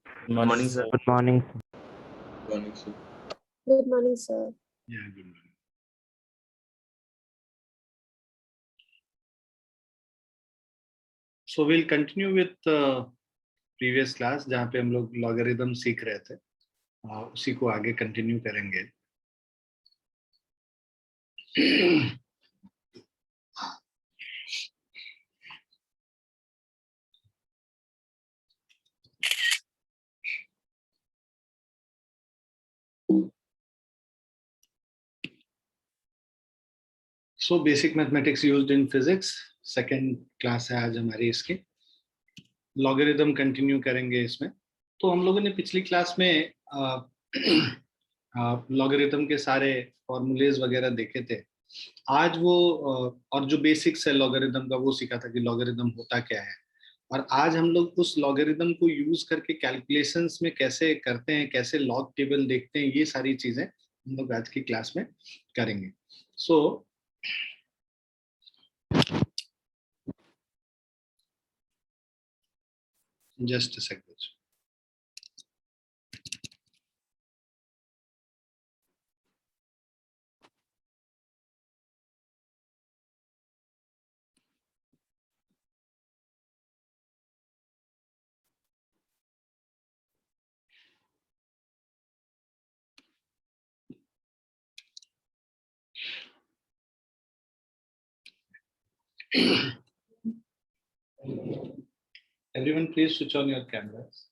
Good morning, sir. Good morning. Good morning, sir. Good morning, sir. Yeah, good morning. So we'll continue with previous class जहाँ पे हम लोग logarithm सीख रहे थे, उसी को आगे कंटिन्यू करेंगे. So basic mathematics used in physics, second class है आज हमारी इसकी. लॉगरिदम कंटिन्यू करेंगे इसमें. तो हम लोगों ने पिछली क्लास में लॉगरिदम के सारे फॉर्मूलेज वगैरह देखे थे. आज वो और जो बेसिक्स है लॉगरिदम का वो सीखा था कि लॉगरिदम होता क्या है. और आज हम लोग उस लॉगरिदम को यूज करके कैलकुलेशंस में कैसे करते हैं, कैसे लॉग टेबल देखते हैं, ये सारी चीजें हम लोग आज की क्लास में करेंगे. सो just a second. Everyone, please switch on your cameras.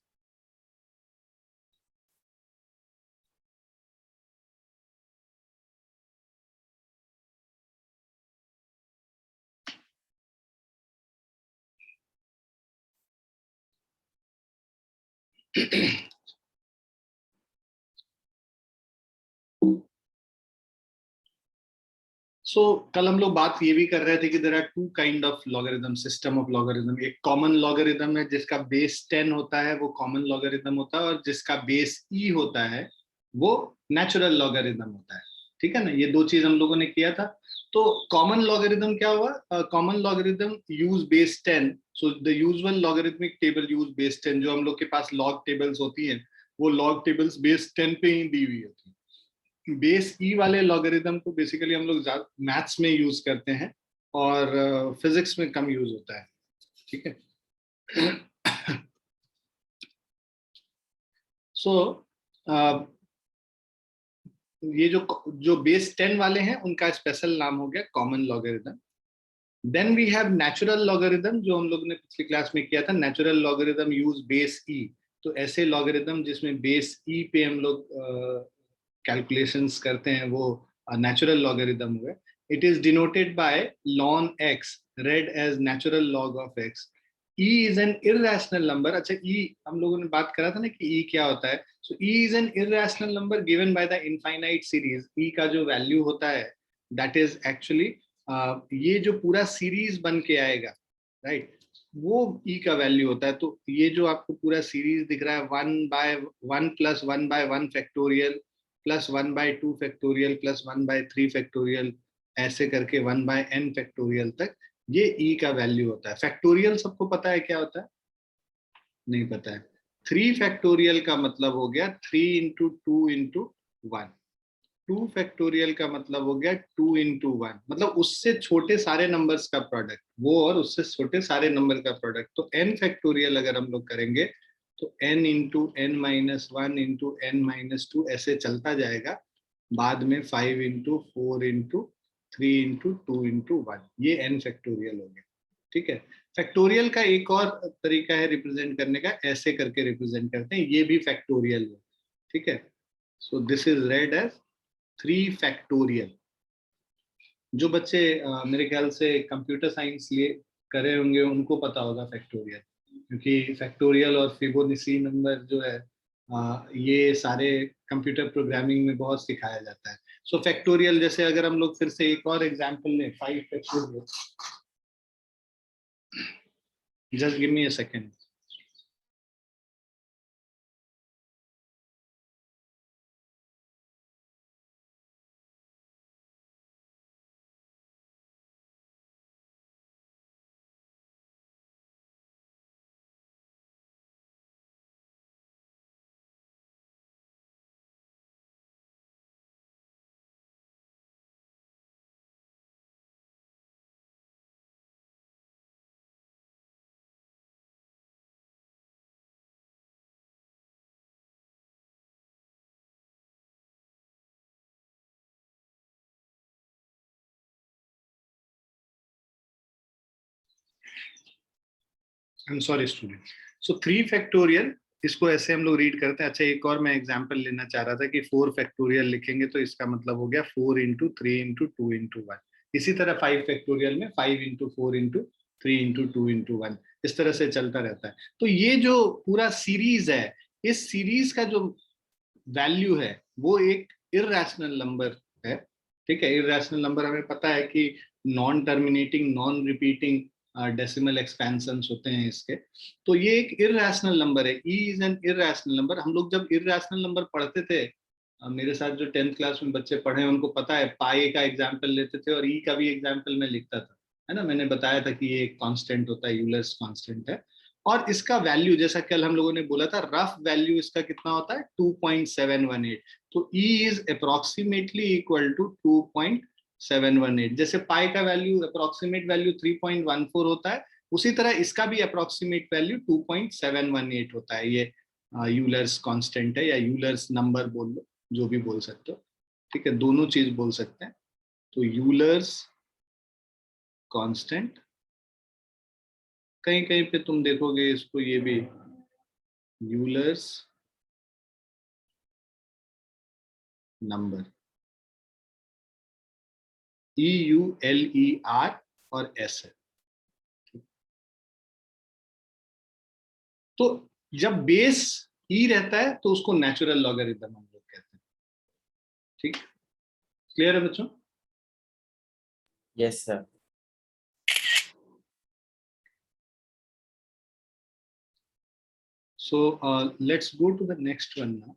So कल हम लोग बात ये भी कर रहे थे कि there are two kind of logarithm, system of logarithm. एक कॉमन लॉगरिदम है जिसका बेस 10 होता है, वो कॉमन लॉगरिदम होता है, और जिसका बेस ई होता है वो नेचुरल लॉगरिदम होता है. ठीक है ना, ये दो चीज हम लोगों ने किया था. तो कॉमन लॉगरिदम क्या हुआ? Common logarithm use base 10. So the usual logarithmic table use base 10. जो हम लोग के पास लॉग टेबल्स होती हैं वो लॉग टेबल्स बेस 10 पे ही दी हुई होती है. बेस ई वाले लॉगरिदम को बेसिकली हम लोग मैथ्स में यूज करते हैं और फिजिक्स में कम यूज होता है. ठीक है. सो ये जो बेस 10 वाले हैं उनका स्पेशल नाम हो गया common logarithm. Then we have natural logarithm, जो हम लोग ने पिछली क्लास में किया था. Natural logarithm use base E. तो ऐसे लॉगरिदम जिसमें बेस ई पे हम लोग कैलकुलेशंस करते हैं वो नेचुरल लॉगरिदम हुए. It is denoted by ln x, read as natural log of x. e is an irrational number. अच्छा, e हम लोगों ने बात करा था ना कि e क्या होता है. so e is an irrational number given by the infinite series. e का जो वैल्यू होता है that is actually ये जो पूरा सीरीज बन के आएगा, राइट, वो e का वैल्यू होता है. तो ये जो आपको पूरा सीरीज दिख रहा है 1/1 + 1/1 factorial plus 1/2 factorial plus 1/3 factorial, ऐसे करके 1/n फैक्टोरियल तक, ये e का वैल्यू होता है. फैक्टोरियल सबको पता है क्या होता है? नहीं पता है. 3 फैक्टोरियल का मतलब हो गया 3 × 2 × 1. 2 फैक्टोरियल का मतलब हो गया 2 × 1, मतलब उससे छोटे सारे नंबर्स का प्रोडक्ट, वो और उससे छोटे सारे नंबर का प्रोडक्ट. तो n फैक्टोरियल अगर हम लोग करेंगे तो n × n - 1 × n - 2 ऐसे चलता जाएगा. बाद में 5 × 4 × 3 × 2 × 1, ये n फैक्टोरियल हो गया. ठीक है. फैक्टोरियल का एक और तरीका है रिप्रेजेंट करने का, ऐसे करके रिप्रेजेंट करते हैं, ये भी फैक्टोरियल है. ठीक है. So this is read as 3 factorial. जो बच्चे मेरे ख्याल से कंप्यूटर साइंस लिए करे होंगे उनको पता होगा फैक्टोरियल, क्योंकि फैक्टोरियल और फिबोनाची नंबर जो है ये सारे कंप्यूटर प्रोग्रामिंग में बहुत सिखाया जाता है. सो फैक्टोरियल, जैसे अगर हम लोग फिर से एक और एग्जांपल लें, 5 factorial. Just give me a second. I am sorry student. So 3 factorial, इसको ऐसे हम लोग रीड करते हैं। अच्छा, एक और मैं एग्जांपल लेना चाह रहा था कि 4 फैक्टोरियल लिखेंगे तो इसका मतलब हो गया 4 इंटू 3 इंटू 2 इंटू 1। इसी तरह 5 फैक्टोरियल में 5 इंटू 4 इंटू 3 इंटू 2 इंटू 1, इस तरह से चलता रहता है। तो ये जो पूरा सीरीज है, इस सीरीज का जो वैल्यू है वो एक इररेशनल नंबर है। ठीक है, इररेशनल नंबर हमें पता है कि non terminating, non repeating decimal expansions होते हैं इसके। तो ये एक इररेशनल नंबर है। E is an irrational number. हम लोग जब इररेशनल नंबर पढ़ते थे, मेरे साथ जो 10th क्लास में बच्चे पढ़े हैं उनको पता है, पाई का एग्जाम्पल लेते थे और ई का भी एग्जाम्पल मैं लिखता था, है ना। मैंने बताया था कि ये एक कांस्टेंट होता है, यूलर्स कांस्टेंट है। और इसका वैल्यू जैसा कल हम लोगों ने बोला था, रफ वैल्यू इसका कितना होता है 2.718। तो E is approximately equal to 2.718। जैसे पाई का वैल्यू अप्रोक्सीमेट वैल्यू 3.14 होता है, उसी तरह इसका भी अप्रोक्सीमेट वैल्यू 2.718 होता है। ये यूलर्स कांस्टेंट है या यूलर्स नंबर बोल लो, जो भी बोल सकते हो। ठीक है, दोनों चीज बोल सकते हैं। तो यूलर्स कांस्टेंट, कहीं कहीं पे तुम देखोगे इसको, ये भी यूलर्स नंबर, EULER और S है। तो जब बेस ई रहता है तो उसको नेचुरल लॉगरिथम हम लोग कहते हैं। ठीक, क्लियर है बच्चों? Yes, sir. So let's go to the next one now.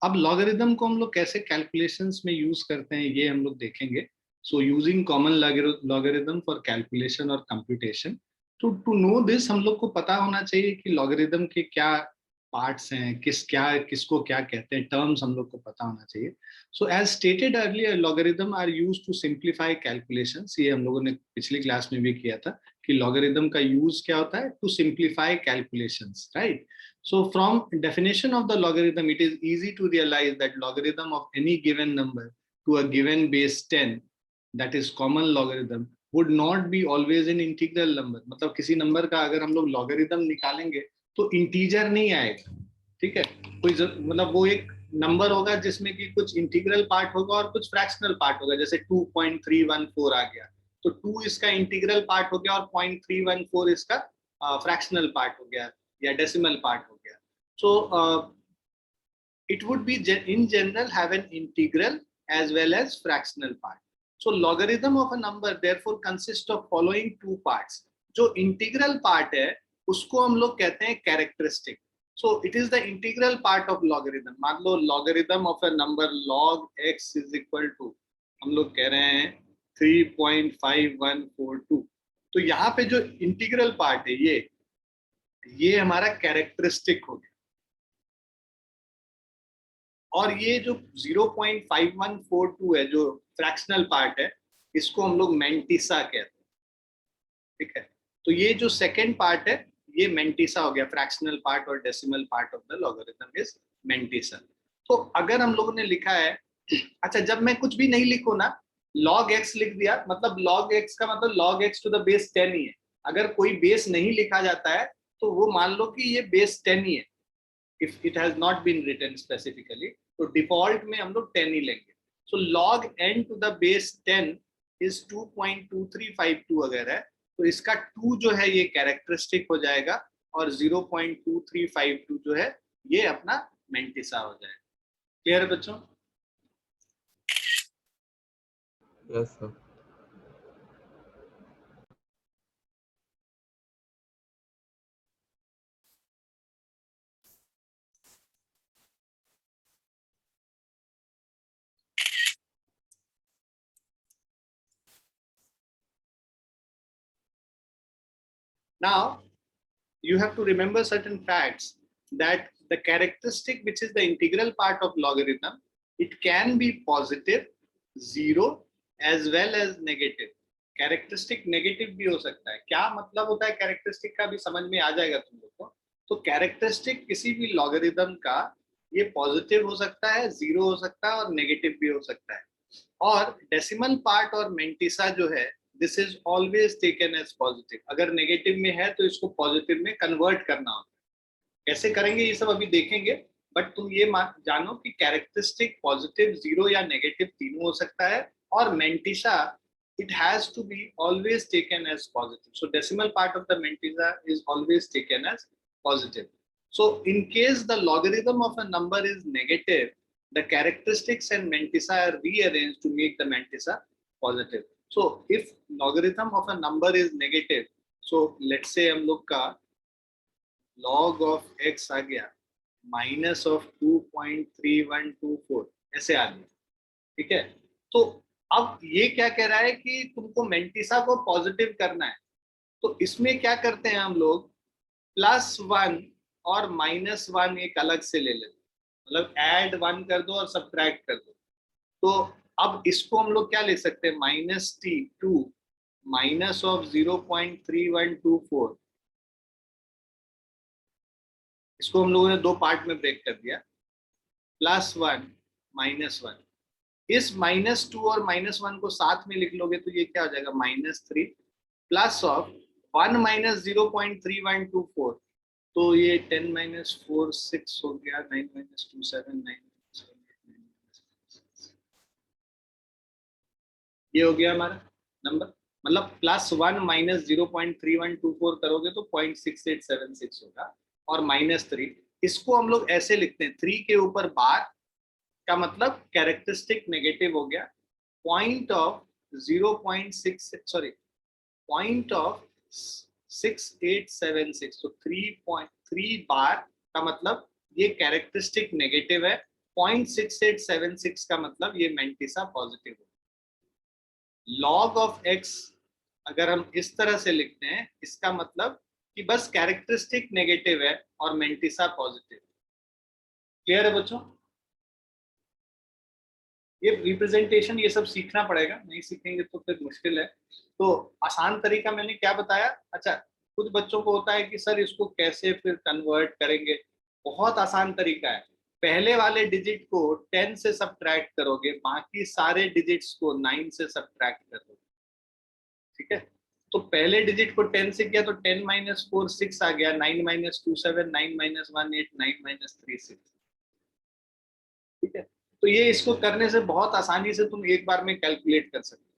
अब लॉगरिथम को हम लोग कैसे कैलकुलेशंस में यूज करते हैं ये हम लोग देखेंगे। So using common logarithm for calculation और कंप्यूटेशन। तो टू नो दिस, हम लोग को पता होना चाहिए कि लॉगरिथम के क्या पार्ट्स हैं, किसको क्या कहते हैं, टर्म्स हम लोग को पता होना चाहिए। So as stated earlier, logarithm are used to simplify calculations. ये हम लोगों ने पिछली क्लास में भी किया था कि लॉगरिथम का यूज क्या होता है, to simplify calculations, right. So from definition of the logarithm, it is easy to realize that logarithm of any given number to a given base 10, that is common logarithm, would not be always an integral number. मतलब किसी number का अगर हम लोग logarithm निकालेंगे तो integer नहीं आएगा। ठीक है, कोई मतलब वो एक नंबर होगा जिसमें कि कुछ इंटीग्रल पार्ट होगा और कुछ फ्रैक्शनल पार्ट होगा। जैसे 2.314 आ गया तो 2 इसका इंटीग्रल पार्ट हो गया और 0.314 इसका फ्रैक्शनल पार्ट हो गया या डेसिमल पार्ट हो गया। So it would be in general have an integral as well as fractional part. So logarithm of a number therefore consists of following two parts. जो integral part है उसको हम लोग कहते हैं characteristic. So it is the integral part of logarithm. मान लो logarithm of a number log x is equal to, हम लोग कह रहे हैं 3.5142। तो यहाँ पे जो इंटीग्रल पार्ट है ये हमारा कैरेक्टरिस्टिक हो गया। और ये जो 0.5142 है जो फ्रैक्शनल पार्ट है, इसको हम लोग मेंटिसा कहते हैं। ठीक है, तो ये जो सेकंड पार्ट है ये मेंटिसा हो गया। फ्रैक्शनल पार्ट और decimal part of the logarithm is mantissa. तो अगर हम लोगों ने लिखा है, अच्छा जब मैं कुछ भी नहीं लिखूं ना, log x लिख दिया, मतलब log x का मतलब log x to the base 10 ही है। अगर कोई बेस नहीं लिखा जाता है तो वो मान लो कि ये बेस 10 ही है, if it has not been written specifically, तो डिफॉल्ट में हम लोग 10 ही लेंगे। सो log n to the base 10 is 2.2352 अगर है तो इसका 2 जो है ये कैरेक्टरिस्टिक हो जाएगा और 0.2352 जो है ये अपना मेंटिसा हो जाएगा। क्लियर है बच्चों? Yes, sir. Now you have to remember certain facts, that the characteristic which is the integral part of logarithm, it can be positive, zero as well as negative. Characteristic negative भी हो सकता है। क्या मतलब होता है कैरेक्टरिस्टिक का भी समझ में आ जाएगा तुम लोग को। तो कैरेक्टरिस्टिक किसी भी लॉगरिथम का ये पॉजिटिव हो सकता है, जीरो हो सकता है और नेगेटिव भी हो सकता है। और डेसिमल पार्ट और मेंटिसा जो है this is always taken as positive. अगर नेगेटिव में है तो इसको पॉजिटिव में कन्वर्ट करना होता है। कैसे करेंगे ये सब अभी देखेंगे, बट तुम ये जानो कि कैरेक्टरिस्टिक पॉजिटिव, जीरो या नेगेटिव तीनों हो सकता है, और mantissa it has to be always taken as positive. So decimal part of the mantissa is always taken as positive. So in case the logarithm of a number is negative, the characteristics and mantissa are rearranged to make the mantissa positive. So if logarithm of a number is negative, so let's say हम लोग का log of x आ गया minus of 2.3124 ऐसे आ गया, ठीक है। तो अब ये क्या कह रहा है कि तुमको मेंटिसा को पॉजिटिव करना है, तो इसमें क्या करते हैं हम लोग, +1 और -1 एक अलग से ले लेते, मतलब ऐड 1 कर दो और सब्ट्रैक्ट कर दो। तो अब इसको हम लोग क्या लिख सकते हैं, -t2 माइनस ऑफ 0.3124, इसको हम लोगों ने दो पार्ट में ब्रेक कर दिया, +1 -1। इस -2 और -1 को साथ में लिख लोगे तो ये क्या हो जाएगा, -3 प्लस ऑफ 1 - 0.3124, तो ये 10 - 4 6 हो गया, 9 - 2 7 9 ये हो गया हमारा नंबर। मतलब +1 - 0.3124 करोगे तो 0.6876 होगा, और -3 इसको हम लोग ऐसे लिखते हैं, 3 के ऊपर बार का मतलब कैरेक्टरिस्टिक नेगेटिव हो गया, पॉइंट ऑफ 6876, तो 3.3 बार का मतलब ये कैरेक्टरिस्टिक नेगेटिव है, 0.6876 का मतलब ये मेंटिसा पॉजिटिव है। लॉग ऑफ x अगर हम इस तरह से लिखते हैं, इसका मतलब कि बस कैरेक्टरिस्टिक नेगेटिव है और मेंटिसा पॉजिटिव। क्लियर है बच्चों? ये रिप्रेजेंटेशन ये सब सीखना पड़ेगा, नहीं सीखेंगे तो फिर मुश्किल है। तो आसान तरीका मैंने क्या बताया, अच्छा कुछ बच्चों को होता है कि सर इसको कैसे फिर कन्वर्ट करेंगे, बहुत आसान तरीका है। पहले वाले डिजिट को 10 से सब्ट्रैक्ट करोगे, बाकी सारे डिजिट्स को 9 से सब्ट्रैक्ट करोगे, ठीक है। तो पहले डिजिट को 10 से किया तो 10 - 4 6 आ गया, 9 - 2 7 9 - 1 8 9 - 3 6, ठीक है। तो ये इसको करने से बहुत आसानी से तुम एक बार में कैलकुलेट कर सकते हो।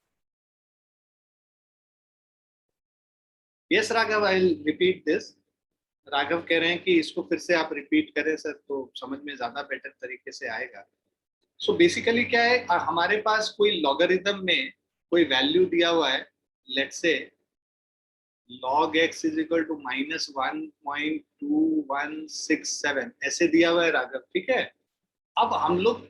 Yes Raghav, I will repeat this. Raghav कह रहे हैं कि इसको फिर से आप रिपीट करें सर, तो समझ में ज्यादा बेटर तरीके से आएगा। सो बेसिकली क्या है, हमारे पास कोई लॉगरिथम में कोई वैल्यू दिया हुआ है, let's say log x is equal to -1.2167 ऐसे दिया हुआ है राघव, ठीक है। अब हम लोग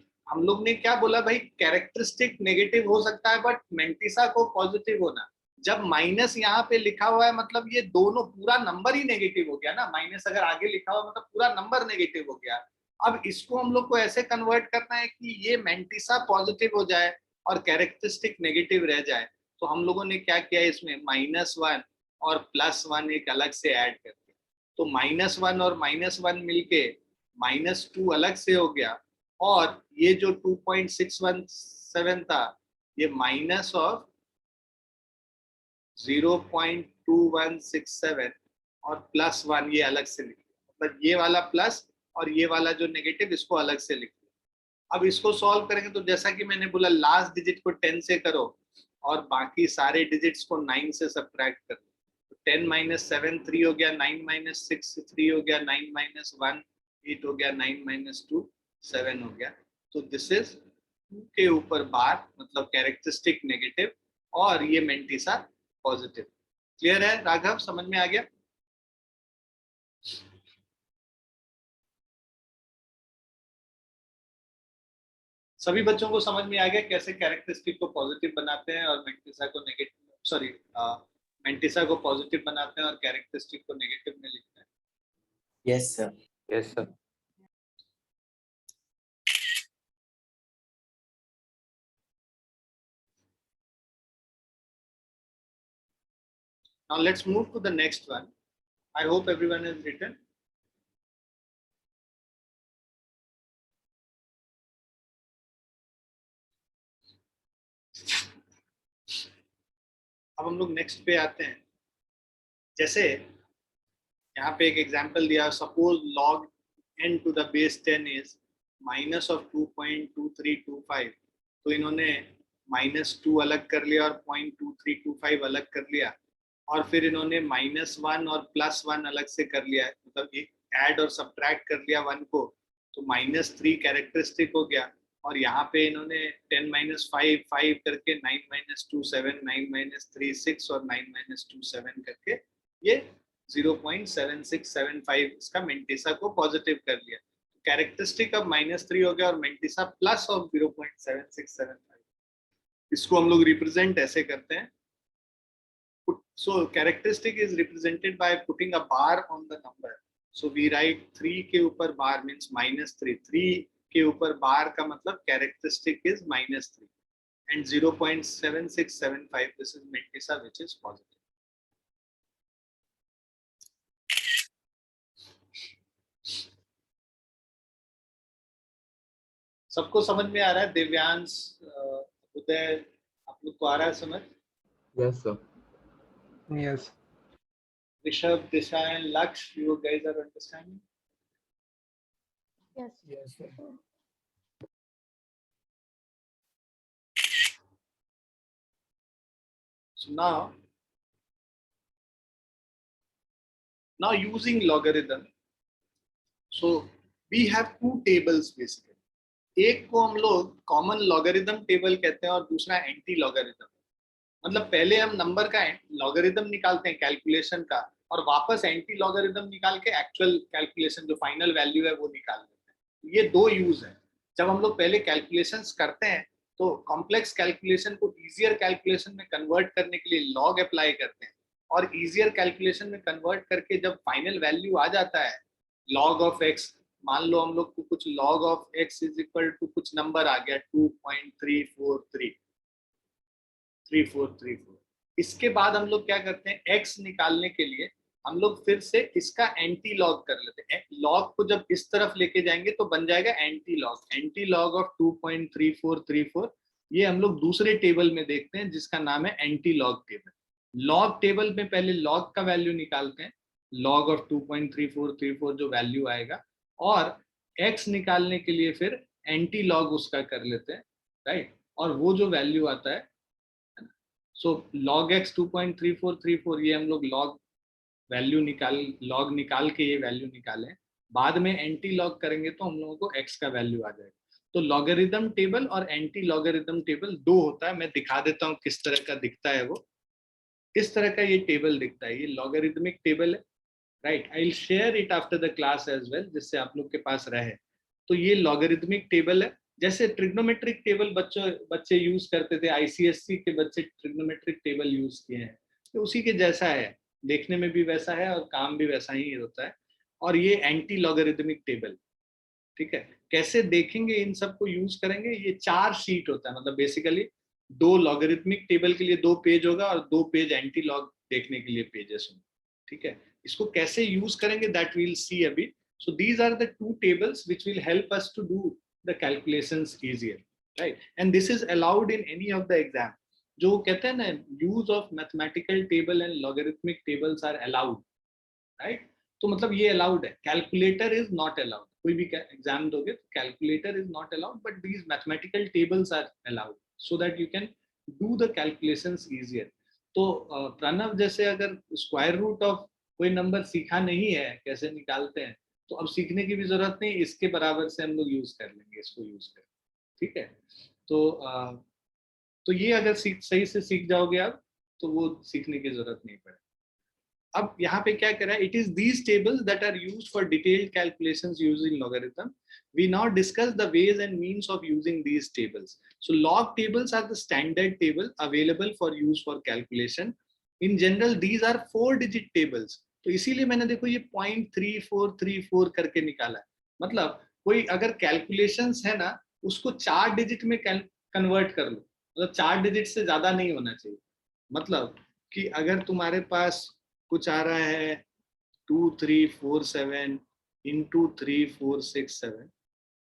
ने क्या बोला भाई, कैरेक्टरिस्टिक नेगेटिव हो सकता है बट मेंटिसा को पॉजिटिव होना। जब माइनस यहाँ पे लिखा हुआ है मतलब ये दोनों पूरा नंबर ही नेगेटिव हो गया ना, माइनस अगर आगे लिखा हुआ मतलब पूरा नंबर नेगेटिव हो गया। अब इसको हम लोग को ऐसे कन्वर्ट करना है कि ये मेंटिसा पॉजिटिव हो जाए और कैरेक्टरिस्टिक नेगेटिव रह जाए। तो हम लोगों ने क्या किया, इसमें -1 और +1 एक अलग से ऐड कर दिया, तो -1 और -1 मिलके -2 अलग से हो गया, और ये जो 2.617 था ये माइनस ऑफ 0.2167 और +1 ये अलग से लिख लिया, मतलब ये वाला प्लस और ये वाला जो नेगेटिव इसको अलग से लिख लिया। अब इसको सॉल्व करेंगे तो जैसा कि मैंने बोला, लास्ट डिजिट को 10 से करो और बाकी सारे डिजिट्स को 9 से सब्ट्रैक्ट करो। 10 - 7 3 हो गया, 9 - 6 3 हो गया, 9 - 1 8 हो गया, 9 - 2 7 हो गया। तो दिस इज 2 के ऊपर बार मतलब कैरेक्टरिस्टिक नेगेटिव, और ये मेंटिसा पॉजिटिव। क्लियर है राघव, समझ में आ गया? सभी बच्चों को समझ में आ गया कैसे कैरेक्टरिस्टिक को पॉजिटिव बनाते हैं और मेंटिसा को नेगेटिव, सॉरी मेंटिसा को पॉजिटिव बनाते हैं और कैरेक्टरिस्टिक को नेगेटिव में लिखते हैं? Yes sir. Yes sir. Now let's move to the next one. I hope everyone has written. अब हम लोग नेक्स्ट पे आते हैं। जैसे यहाँ पे एक एग्जांपल दिया, suppose log n to the base 10 is minus of 2.2325, तो इन्होंने -2 अलग कर लिया और 0.2325 अलग कर लिया, और फिर इन्होंने -1 और +1 अलग से कर लिया है, मतलब एक ऐड और सब्ट्रैक्ट कर लिया 1 को, तो -3 कैरेक्टरिस्टिक हो गया। और यहाँ पे इन्होंने 10 - 5 5 करके 9 - 2 7 9 - 3 6 और 9 - 2 7 करके ये 0.7675 इसका मेंटिसा को पॉजिटिव कर लिया। कैरेक्टरिस्टिक अब -3 हो गया और मेंटिसा प्लस ऑफ 0.7675। इसको हम लोग रिप्रेजेंट ऐसे करते हैं। So characteristic is represented by putting a bar on the number. So we write 3 के ऊपर bar means -3. 3 के ऊपर bar का मतलब characteristic is -3 and 0.7675 this is Mentissa which is positive. सबको समझ में आ रहा है? दिव्यांश, उदय, आप लोग को आ रहा है समझ? Yes, sir. Yes. Rishabh, Disha and Laksh, you guys are understanding? Yes. Yes, sir. So now using logarithm, so we have two tables basically. एक को हम लोग कॉमन लॉगरिथम टेबल कहते हैं और दूसरा एंटी लॉगरिथम। मतलब पहले हम नंबर का लॉगरिथम निकालते हैं कैलकुलेशन का, और वापस एंटी लॉगरिथम निकाल के एक्चुअल कैलकुलेशन जो फाइनल वैल्यू है वो निकाल लेते हैं। ये दो यूज है। जब हम लोग पहले कैलकुलेशंस करते हैं तो कॉम्प्लेक्स कैलकुलेशन को इजियर कैलकुलेशन में कन्वर्ट करने के लिए लॉग अप्लाई करते हैं, और इजियर कैलकुलेशन में कन्वर्ट करके जब फाइनल वैल्यू आ जाता है लॉग ऑफ एक्स, मान लो हम लोग को कुछ log of X is equal to कुछ नंबर आ गया 2.3434। इसके बाद हम लोग क्या करते हैं, एक्स निकालने के लिए हम लोग फिर से इसका एंटी लॉग कर लेते हैं। लॉग को जब इस तरफ लेके जाएंगे तो बन जाएगा एंटी लॉग ऑफ 2.3434। ये हम लोग दूसरे टेबल में देखते हैं जिसका नाम है anti log table. Log table में पहले लॉग का वैल्यू निकालते हैं, लॉग ऑफ 2.3434 जो वैल्यू आएगा, और x निकालने के लिए फिर एंटी लॉग उसका कर लेते हैं, राइट। और वो जो वैल्यू आता है, सो log x 2.3434, ये हम लोग लॉग वैल्यू लॉग निकाल के ये वैल्यू निकालें, बाद में एंटी लॉग करेंगे तो हम लोगों को x का वैल्यू आ जाएगा। तो लॉगरिथम टेबल और एंटी लॉगरिथम टेबल दो होता है। मैं दिखा देता हूँ किस तरह का दिखता है वो। इस तरह का ये टेबल दिखता है, ये लॉगरिथमिक टेबल है, right. I will share it after the class as well, जिससे आप लोग के पास रहे। तो ये लॉगरिथमिक टेबल है। जैसे ट्रिग्नोमेट्रिक टेबल बच्चे यूज करते थे, आईसीएससी के बच्चे ट्रिग्नोमेट्रिक टेबल यूज किए हैं, तो उसी के जैसा है, देखने में भी वैसा है और काम भी वैसा ही होता है। और ये एंटी लॉगरिथमिक टेबल, ठीक है। कैसे देखेंगे, इन सबको यूज करेंगे। ये 4 शीट होता है, मतलब बेसिकली 2 लॉगरिथमिक टेबल के लिए 2 पेज होगा और 2 पेज एंटी लॉग देखने के लिए पेजेस होंगे, ठीक है। इसको कैसे यूज करेंगे दैट वी विल सी अभी। So these are the 2 tables which will help us to do the calculations easier, right, and this is allowed in any of the exam। जो कहते हैं ना, use of mathematical table and logarithmic tables are allowed, right। तो मतलब ये allowed है, calculator is not allowed। कोई भी एग्जाम दोगे तो calculator is not allowed, but these mathematical tables are allowed so that you can do the calculations easier। तो प्रणव, जैसे अगर स्क्वायर रूट ऑफ कोई नंबर सीखा नहीं है कैसे निकालते हैं, तो अब सीखने की भी जरूरत नहीं, इसके बराबर से हम लोग यूज कर लेंगे, इसको यूज कर, ठीक है। तो ये अगर सही से सीख जाओगे आप, तो वो सीखने की जरूरत नहीं पड़ेगी। अब यहाँ पे क्या करा है, it is these tables that are used for detailed calculations using logarithm. We now discuss the ways and means of using these tables. So log tables are the standard table available for use for calculation. In general, these are 4-digit tables. तो इसीलिए मैंने देखो ये 0.3434 करके निकाला है। मतलब कोई अगर कैलकुलेशंस है ना, उसको 4 डिजिट में कन्वर्ट कर लो, मतलब 4 डिजिट से ज्यादा नहीं होना चाहिए। मतलब कि अगर तुम्हारे पास कुछ आ रहा है 2347 into 3467,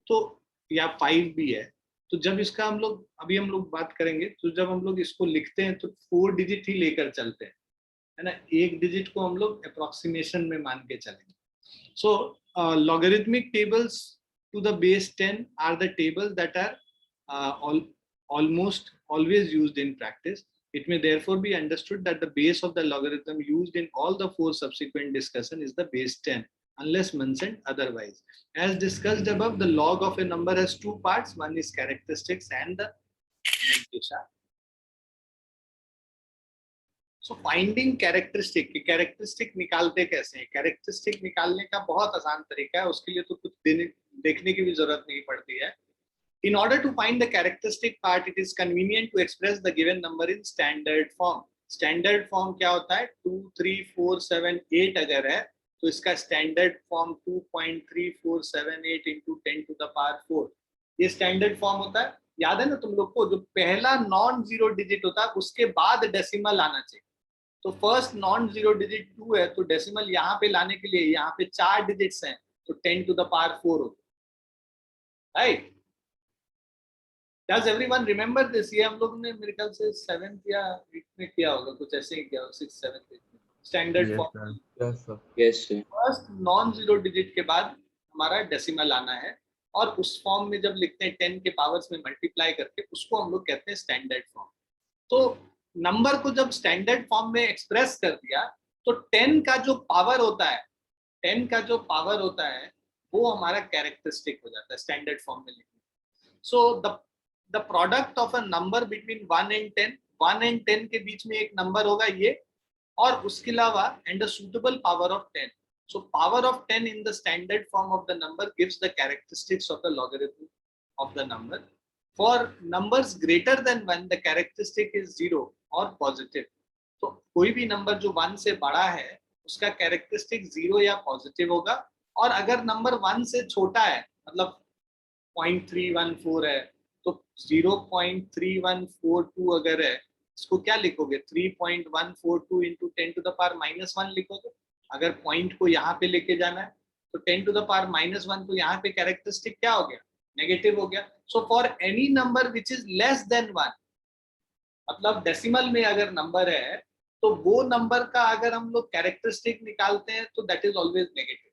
तो या 5 भी है, तो जब इसका हम लोग अभी हम लोग बात करेंगे, तो जब हम लोग इसको लिखते हैं तो 4 डिजिट ही लेकर चलते हैं, है ना, एक डिजिट को हम लोग अप्रोक्सीमेशन में मान के चलेंगे. So logarithmic tables to the base 10 are the tables that are almost always used in practice. It may therefore be understood that the base of the logarithm used in all the 4 subsequent discussion is the base 10, unless mentioned otherwise. As discussed above, the log of a number has 2 parts. One is characteristics and the mantissa. So finding characteristic निकालते कैसे हैं? Characteristic निकालने का बहुत आसान तरीका है, उसके लिए तो कुछ देखने की भी जरूरत नहीं पड़ती है. In order to find the characteristic part, it is convenient to express the given number in standard form. Standard form क्या होता है? 2, 3, 4, 7, 8 अगर है तो इसका standard form 2.3478 into 10 to the power 4. ये स्टैंडर्ड फॉर्म होता है. याद है ना तुम लोग को, जो पहला नॉन जीरो डिजिट होता है उसके बाद डेसिमल आना चाहिए. तो फर्स्ट नॉन जीरो डिजिट 2 है, तो डेसिमल यहाँ पे लाने के लिए यहाँ पे 4 डिजिट्स हैं, तो 10 to the power 4 होगा. Right? Does everyone remember this? ये हम लोग ने मेरे ख्याल से 7th या 8th में किया होगा, कुछ ऐसे ही किया होगा, 6th 7th 8th में. Standard Yes, form. sir. Yes, sir. Yes, sir. First non zero digit के बाद हमारा डेसिमल आना है, और उस फॉर्म में जब लिखते हैं 10 के पावर्स में मल्टीप्लाई करके, उसको हम लोग कहते हैं स्टैंडर्ड फॉर्म. तो नंबर को जब स्टैंडर्ड फॉर्म में एक्सप्रेस कर दिया, तो 10 का जो पावर होता है, 10 का जो पावर होता है वो हमारा कैरेक्टरिस्टिक हो जाता है स्टैंडर्ड फॉर्म में लिखने. So the product of a number between 1 and 10, 1 and 10 के बीच में एक नंबर होगा ये, और उसके अलावा and a suitable power of 10. So power of 10 in the standard form of the number gives the characteristics of the logarithm of the number. For numbers greater than 1, the characteristic is 0 or positive. तो कोई भी number जो 1 से बड़ा है उसका characteristic 0 या positive होगा, और अगर नंबर 1 से छोटा है, मतलब 0.314 है, तो 0.3142 अगर है, इसको क्या लिखोगे? 3.142 into 10 to the power -1 लिखोगे. अगर पॉइंट को यहाँ पे लेके जाना है तो 10 to the power -1, तो यहाँ पे कैरेक्टरिस्टिक क्या हो गया? नेगेटिव हो गया. So for any number which is less than 1, मतलब डेसिमल में अगर नंबर है तो वो नंबर का अगर हम लोग कैरेक्टरिस्टिक निकालते हैं तो that is always negative.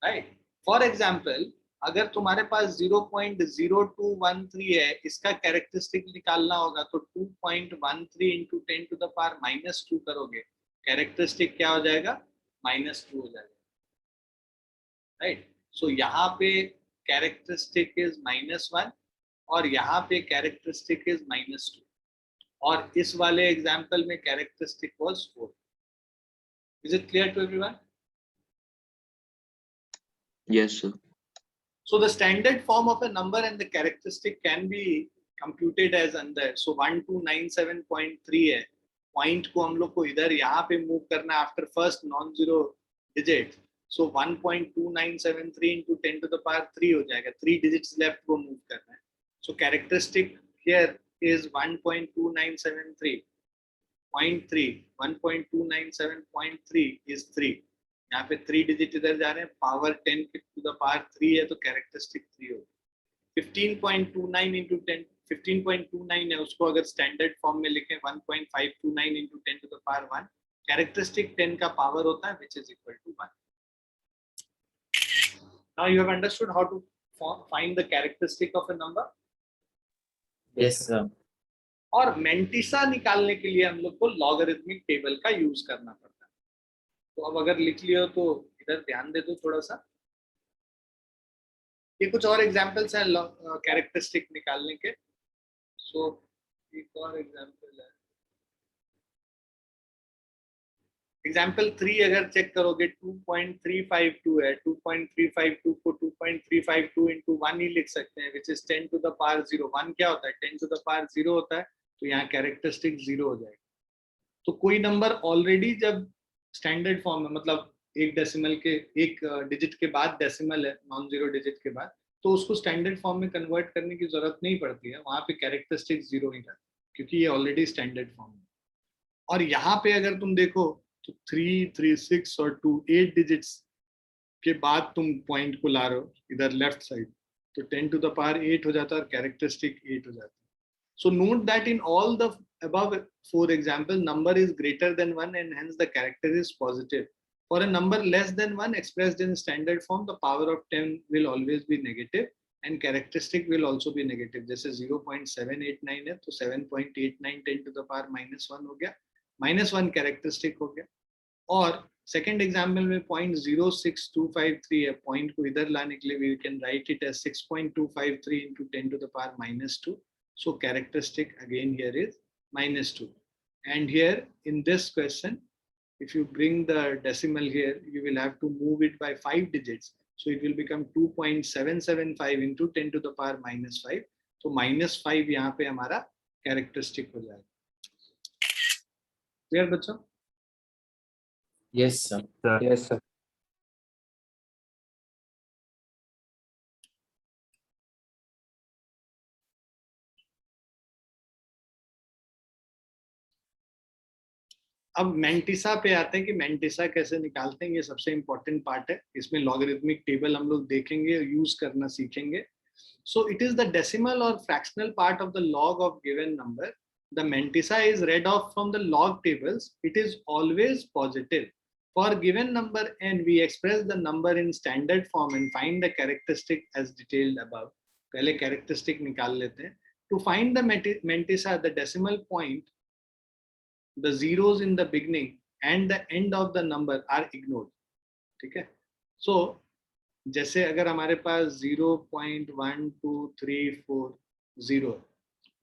Right? For example, अगर तुम्हारे पास 0.0213 है, इसका कैरेक्टरिस्टिक निकालना होगा तो 2.13 into 10 to the power -2 करोगे, कैरेक्टरिस्टिक क्या हो जाएगा? -2 हो जाएगा. राइट? सो यहाँ पे कैरेक्टरिस्टिक इज -1 और यहाँ पे कैरेक्टरिस्टिक इज -2, और इस वाले एग्जाम्पल में characteristic was 4. Is it clear to everyone? Yes, sir. So the standard form of a number and the characteristic can be computed as under. So 1297.3 है, पॉइंट को हम लोग को इधर यहाँ पे मूव करना है after first non zero digit. So 1.2973 into 10 to the power 3 हो जाएगा. 3 डिजिट्स लेफ्ट को मूव करना है. सो कैरेक्टरिस्टिक हियर इज 1.2973.3. 1.297.3 is 3. यहाँ पे 3 डिजिट इधर जा रहे हैं, पावर 10 to the power 3 है, तो कैरेक्टरिस्टिक 3 होगा. 15.29 into 10, 15.29 है, उसको अगर स्टैंडर्ड फॉर्म में लिखें 1.529 into 10 to the power 1, characteristic 10 का पावर होता है which is equal to 1. Now you have understood how to find the characteristic of a number. Yes, sir. और मेंटिसा निकालने के लिए हम लोग को लॉगरिथमिक टेबल का यूज करना पड़ता है. तो अब अगर लिख लियो तो इधर ध्यान दे दो थोड़ा सा. ये कुछ और एग्जांपल्स हैं कैरेक्टरिस्टिक निकालने के. सो एक और एग्जांपल है, एग्जांपल 3 अगर चेक करोगे 2.352 है. 2.352 को 2.352 into 1 ही लिख सकते हैं, which is 10 to the power 0. 1 क्या होता है? 10 to the power 0 होता है, तो यहाँ कैरेक्टरिस्टिक 0 हो जाएगा. तो कोई नंबर ऑलरेडी जब स्टैंडर्ड फॉर्म में, मतलब एक डेसिमल के एक डिजिट के बाद डेसिमल है, नॉन जीरो डिजिट के बाद, तो उसको स्टैंडर्ड फॉर्म में कन्वर्ट करने की जरूरत नहीं पड़ती है. वहां पे कैरेक्टरिस्टिक 0 ही रहता है क्योंकि ये ऑलरेडी स्टैंडर्ड फॉर्म है. और यहाँ पे अगर तुम देखो तो 3, 3, 6 और 2, 8 डिजिट्स के बाद तुम पॉइंट को ला रहे हो इधर लेफ्ट साइड, तो 10 to the power 8 हो जाता है और कैरेक्टरिस्टिक 8 हो जाता है. So note that in all the above 4 examples, number is greater than 1 and hence the character is positive. For a number less than 1 expressed in standard form, the power of 10 will always be negative and characteristic will also be negative. जैसे 0.789 है तो 7.89 10 to the power -1 हो गया, -1 characteristic हो गया. और second example में 0.06253 है, पॉइंट को इधर लाने के लिए we can write it as 6.253 into 10 to the power -2. So characteristic again here is -2. And here in this question, if you bring the decimal here, you will have to move it by 5 digits. So it will become 2.775 into 10 to the power -5. तो -5 यहाँ पे हमारा characteristic हो जाएगा. Clear बच्चों? Yes, sir. Yes, sir. अब mantissa पे आते हैं कि मेंटिसा कैसे निकालते हैं. ये सबसे इंपॉर्टेंट पार्ट है. इसमें लॉगरिथमिक टेबल हम लोग देखेंगे, यूज करना सीखेंगे. So it is the decimal और fractional part of the log of given number. The mantissa is read off from the log tables. It is always positive. For given number n, we express the number in standard form and find the characteristic as detailed above. पहले characteristic निकाल लेते हैं. To find the mantissa, the decimal point, the zeros in the beginning and the end of the number are ignored. ठीक है. So जैसे अगर हमारे पास 0.12340,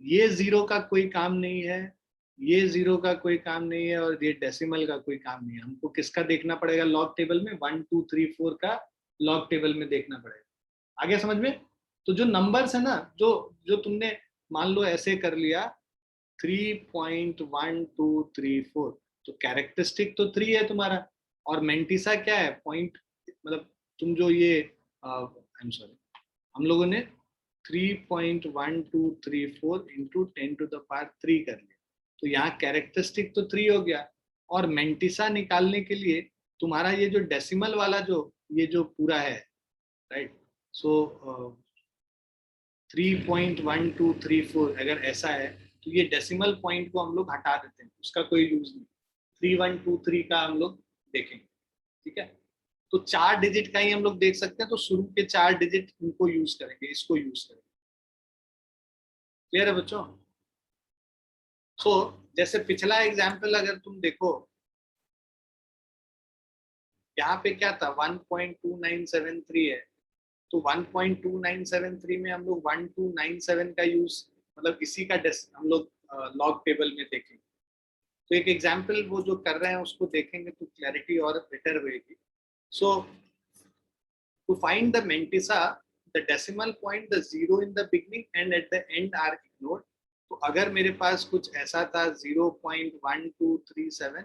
ये जीरो का कोई काम नहीं है, ये जीरो का कोई काम नहीं है और ये डेसिमल का कोई काम नहीं है. हमको किसका देखना पड़ेगा लॉग टेबल में? 1 2 3 4 का लॉग टेबल में देखना पड़ेगा. आगे समझ में? तो जो नंबर्स है ना, जो तुमने मान लो ऐसे कर लिया 3.1234, तो कैरेक्टरिस्टिक तो 3 है तुम्हारा और मेंटिसा क्या है? पॉइंट, मतलब तुम जो ये आई एम सॉरी, हम लोगों ने 3.1234 into 10 to the power 3 कर लिया. तो यहाँ कैरेक्टरिस्टिक तो 3 हो गया और मेंटिसा निकालने के लिए तुम्हारा ये जो डेसिमल वाला ये जो पूरा है, राइट. सो 3.1234 अगर ऐसा है तो ये डेसिमल पॉइंट को हम लोग हटा देते हैं, उसका कोई यूज नहीं. 3123 का हम लोग देखेंगे. ठीक है. तो 4 डिजिट का ही हम लोग देख सकते हैं, तो शुरू के 4 डिजिट इनको यूज करेंगे, इसको यूज करेंगे. क्लियर है बच्चों? सो जैसे पिछला एग्जाम्पल अगर तुम देखो, यहाँ पे क्या था? 1.2973 है. तो 1.2973 में हम लोग 1297 का यूज, मतलब इसी का हम लोग लॉग टेबल में देखेंगे. तो एक एग्जाम्पल वो जो कर रहे हैं उसको देखेंगे तो क्लैरिटी और बेटर होगी. So to find the mantissa, the decimal point, the zero in the beginning and at the end are ignored. तो अगर मेरे पास कुछ ऐसा था 0.1237,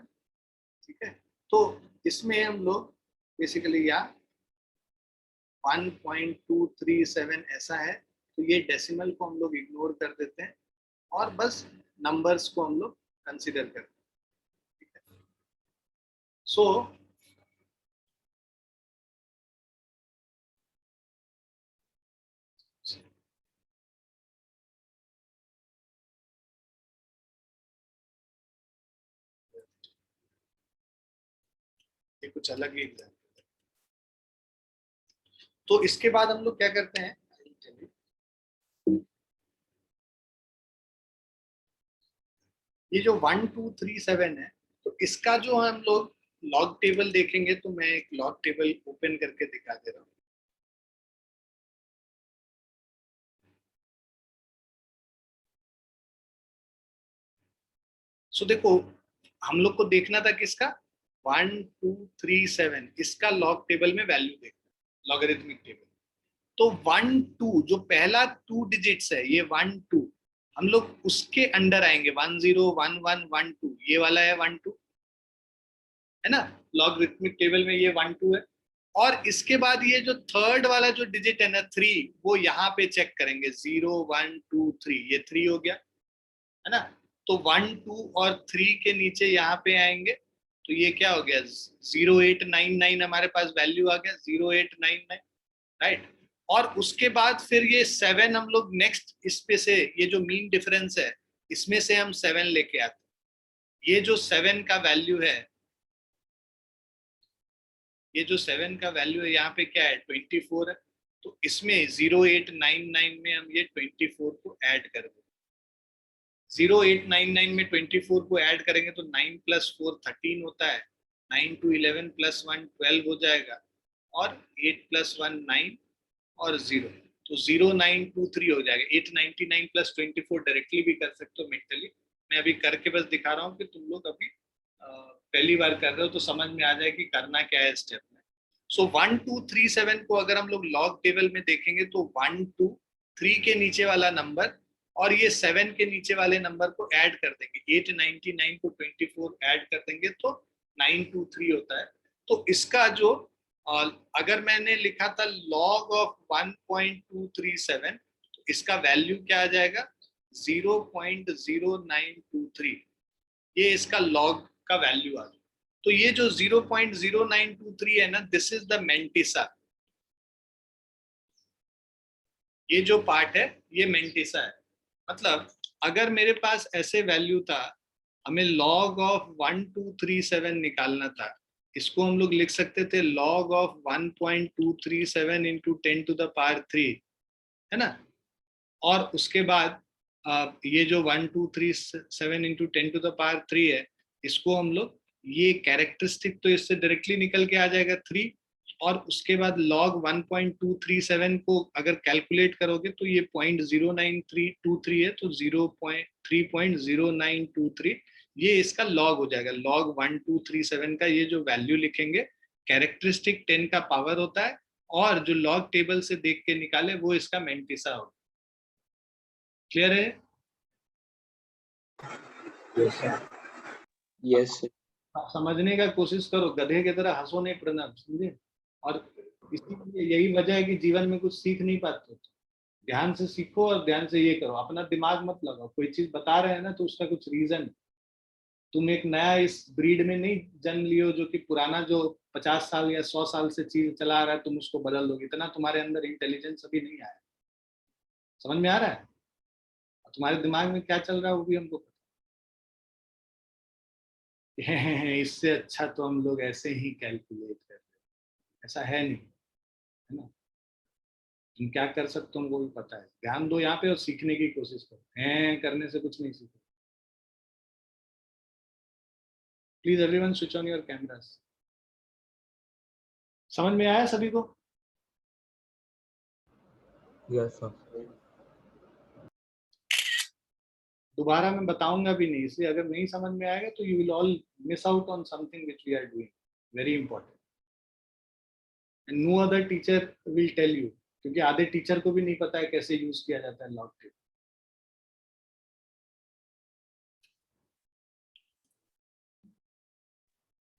ठीक है, तो इसमें हम लोग बेसिकली या 1.237 ऐसा है, तो ये डेसिमल को हम लोग इग्नोर कर देते हैं और बस नंबर्स को हम लोग कंसिडर करते हैं. ठीक है. सो ये कुछ अलग ही एग्जाम्पल है. तो इसके बाद हम लोग क्या करते हैं, ये जो 1237 है, तो इसका जो हम लोग लॉग टेबल देखेंगे, तो मैं एक लॉग टेबल ओपन करके दिखा दे रहा हूँ. सो देखो, हम लोग को देखना था किसका? 1237, इसका लॉग टेबल में वैल्यू देखना, लॉगरिथमिक टेबल. तो 1 2 जो पहला 2 डिजिट्स है, ये 1 2 हम लोग उसके अंडर आएंगे. 1 0 1 1 1 2, ये वाला है 1 2, है ना. लॉगरिथमिक टेबल में ये 1 2 है. और इसके बाद ये जो थर्ड वाला जो डिजिट है ना 3, वो यहाँ पे चेक करेंगे. 0 1 2 3, ये 3 हो गया, है ना. तो 1 2 और 3 के नीचे यहाँ पे आएंगे, तो ये क्या हो गया? 0899 हमारे पास वैल्यू आ गया, 0899, राइट. और उसके बाद फिर ये 7 हम लोग नेक्स्ट इस पे से, ये जो मीन डिफरेंस है इसमें से हम 7 लेके आते हैं। ये जो 7 का वैल्यू है, ये जो 7 का वैल्यू है यहाँ पे क्या है, 24 है। तो इसमें 0899 में हम ये 24 को ऐड कर देंगे। 0899 में 24 को ऐड करेंगे तो 9 + 4 13 होता है, 9 × 11 + 1 12 हो जाएगा, और 8 + 1 9 और 0, तो 0923 हो जाएगा। 899 + 24 डायरेक्टली भी कर सकते हो मेंटली, मैं अभी करके बस दिखा रहा हूँ कि तुम लोग अभी पहली बार कर रहे हो तो समझ में आ जाए कि करना क्या है स्टेप में। सो 1 2 3 7 को अगर हम लोग लॉग टेबल में देखेंगे तो 1 2 3 के नीचे वाला नंबर और ये 7 के नीचे वाले नंबर को ऐड कर देंगे। 899 को 24 ऐड कर देंगे तो 923 होता है। तो इसका जो अगर मैंने लिखा था log ऑफ 1.237, तो इसका वैल्यू क्या आ जाएगा, 0.0923। ये इसका log का वैल्यू आ जाएगा। तो ये जो 0.0923 है ना, दिस इज द मेंटिसा। ये जो पार्ट है ये मेंटिसा है। मतलब अगर मेरे पास ऐसे वैल्यू था, हमें log ऑफ 1237 निकालना था, इसको हम लोग लिख सकते थे log ऑफ 1.237 into 10⁻³ है ना। और उसके बाद ये जो 1237 into 10⁻³ है, इसको हम लोग, ये कैरेक्टरिस्टिक तो इससे डायरेक्टली निकल के आ जाएगा 3, और उसके बाद log 1.237 को अगर कैलकुलेट करोगे तो ये 0.0923 है, तो 3.0923 ये इसका log हो जाएगा। log 1237 का ये जो वैल्यू लिखेंगे, कैरेक्टरिस्टिक 10 का पावर होता है, और जो log टेबल से देख के निकाले वो इसका मेंटिसा होगा। क्लियर है? Yes. आप समझने का कोशिश करो, गधे की तरह हंसो नहीं प्रणव, समझे। और इसीलिए यही वजह है कि जीवन में कुछ सीख नहीं पाते। ध्यान से सीखो और ध्यान से ये करो, अपना दिमाग मत लगाओ। कोई चीज बता रहे हैं ना तो उसका कुछ रीजन है। तुम एक नया इस ब्रीड में नहीं जन्म लियो जो कि पुराना जो 50 साल या 100 साल से चीज चला रहा है तुम उसको बदल दोगे। इतना तुम्हारे अंदर इंटेलिजेंस अभी नहीं आया। समझ में आ रहा है? तुम्हारे दिमाग में क्या चल रहा है वो भी हमको पता है। इससे अच्छा तो हम लोग ऐसे ही कैलकुलेट करते हैं, ऐसा है नहीं, है ना। तुम क्या कर सकते हो वो भी पता है। ध्यान दो यहाँ पे और सीखने की कोशिश करो। हैं करने से कुछ नहीं सीखो। Please everyone switch on your cameras. समझ में आया सभी को? Yes, sir. दोबारा मैं बताऊंगा भी नहीं, इसलिए अगर नहीं समझ में आएगा तो you will all miss out on something which we are doing, very important. And no other teacher will tell you, क्योंकि आधे टीचर को भी नहीं पता है कैसे यूज किया जाता है लॉग टेबल।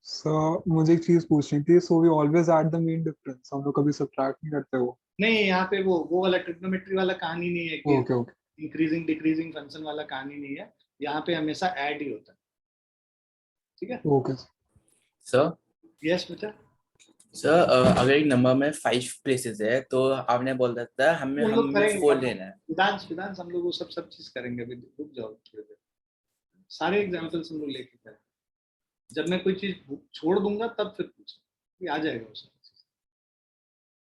सर मुझे एक चीज पूछनी थी। So we always add the mean difference, हम लोग कभी सब्ट्रैक्ट नहीं करते वो? नहीं, यहाँ पे वो वाला ट्रिग्नोमेट्री वाला कहानी नहीं है कि okay okay increasing decreasing function वाला कहानी नहीं है। यहाँ पे हमेशा ऐड ही होता है। ठीक है? ओके। Sir, यस बेटा। sir, अगर एक नंबर में 5 प्लेसेस है तो आपने बोला था हमें हम लोग करेंगे 4 लेना है। विधांश हम लोग वो सब चीज करेंगे अभी। रुक जाओ थोड़ी देर। सारे एग्जाम्पल्स हम लोग लेके करेंगे। जब मैं कोई चीज छोड़ दूंगा तब फिर पूछो, ये आ जाएगा वो सब चीज।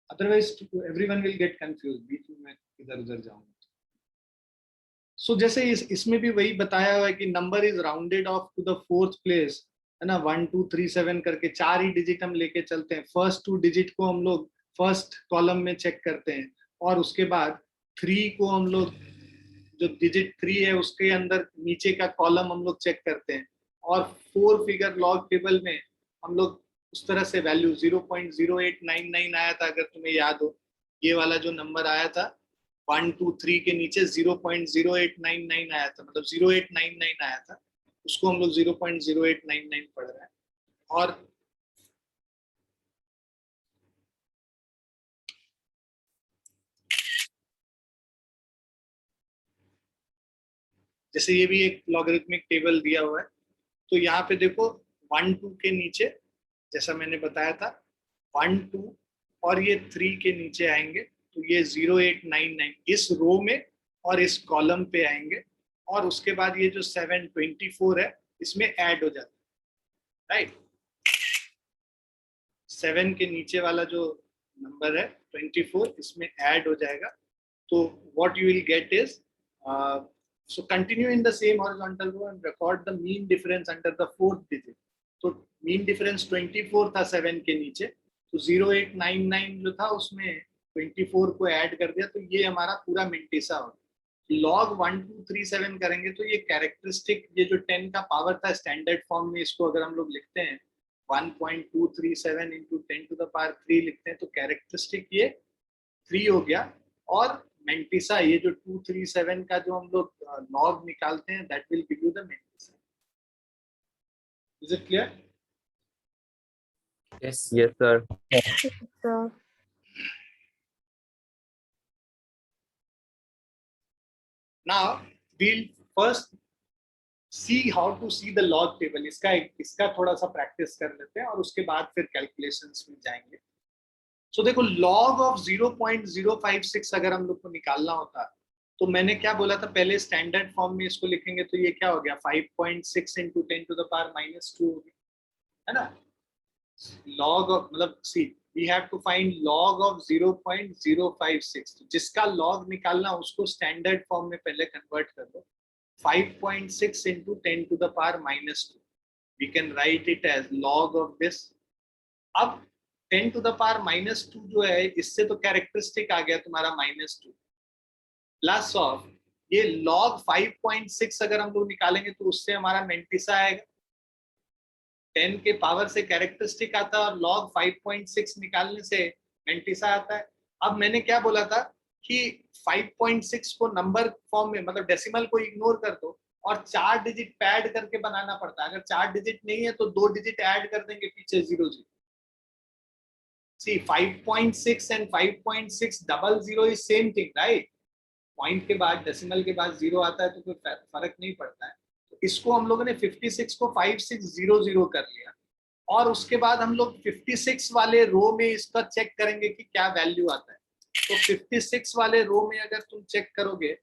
Otherwise everyone will get confuse, बीच में मैं इधर उधर जाऊंगा। सो जैसे इसमें भी वही बताया हुआ है कि number is rounded off to the 4th place, है ना। 1 2 3 7 करके 4 ही डिजिट हम लेके चलते हैं। फर्स्ट 2 डिजिट को हम लोग फर्स्ट कॉलम में चेक करते हैं, और उसके बाद 3 को हम लोग, जो डिजिट 3 है उसके अंदर नीचे का कॉलम हम लोग चेक करते हैं। और 4 फिगर लॉग टेबल में हम लोग उस तरह से वैल्यू 0.0899 आया था, अगर तुम्हें याद हो। ये वाला जो नंबर आया था 1 2 3 के नीचे 0.0899 आया था, मतलब 0899 आया था, उसको हम लोग 0.0899 पढ़ रहे हैं। और जैसे ये भी एक लॉगरिथमिक टेबल दिया हुआ है, तो यहाँ पे देखो 1 2 के नीचे, जैसा मैंने बताया था 1 2 और ये 3 के नीचे आएंगे, तो तो ये 0899 इस रो में और इस कॉलम पे आएंगे, और उसके बाद ये जो 724 है इसमें ऐड हो जाता है, राइट। 7 के नीचे वाला जो नंबर है 24 इसमें ऐड हो जाएगा, तो what you will get is so continue in the same horizontal row and record the mean difference under the fourth digit. तो mean difference 24 था 7 के नीचे, तो 0899 जो था उसमें 24 को ऐड कर दिया, तो ये हमारा पूरा मिंटिसा हो गया। log 1237 करेंगे तो ये कैरेक्टरिस्टिक, ये जो 10 का पावर था स्टैंडर्ड फॉर्म में, इसको अगर हम लोग लिखते हैं 1.237 into 10 to the power 3 लिखते हैं, तो कैरेक्टरिस्टिक ये 3 हो गया, और मेंटिसा ये जो 237 का जो हम लोग लॉग निकालते हैं, that will give you the mantissa. Is it clear? Yes. Yes, sir. Sir. Now we'll first see how to see the log table. इसका थोड़ा सा प्रैक्टिस कर लेते हैं और उसके बाद फिर कैलकुलेशंस में जाएंगे। So देखो log of 0.056 अगर हम लोग को निकालना होता, तो मैंने क्या बोला था, पहले स्टैंडर्ड फॉर्म में इसको लिखेंगे तो ये क्या हो गया 5.6 into 10 to the power -2 हो गया, है ना। log of मतलब see we have to find log of 0.056, तो जिसका log निकालना उसको स्टैंडर्ड फॉर्म में पहले कन्वर्ट कर दो। 5.6 into 10 to the power -2, we can write it as log of this। अब 10 to the power -2 जो है, इससे तो कैरेक्टरिस्टिक आ गया तुम्हारा -2 प्लस ऑफ ये log 5.6 अगर हम लोग निकालेंगे तो उससे हमारा मेंटिसा आएगा। 10 के पावर से कैरेक्टरिस्टिक आता है और log 5.6 निकालने से मेंटिसा आता है। अब मैंने क्या बोला था कि 5.6 को नंबर फॉर्म में, मतलब डेसिमल को इग्नोर कर दो और 4 डिजिट ऐड करके बनाना पड़ता है। अगर 4 डिजिट नहीं है तो 2 डिजिट ऐड कर देंगे पीछे 0 0। See 5.6 and 5.6 00 is same thing, right? Point के बाद डेसिमल के बाद 0 आता है तो कोई फर्क नहीं पड़ता है। तो इसको हम लोगों ने 56 को 5600 कर लिया, और उसके बाद हम लोग 56 वाले रो में इसका चेक करेंगे कि क्या वैल्यू आता है। तो 56 वाले रो में अगर तुम चेक करोगे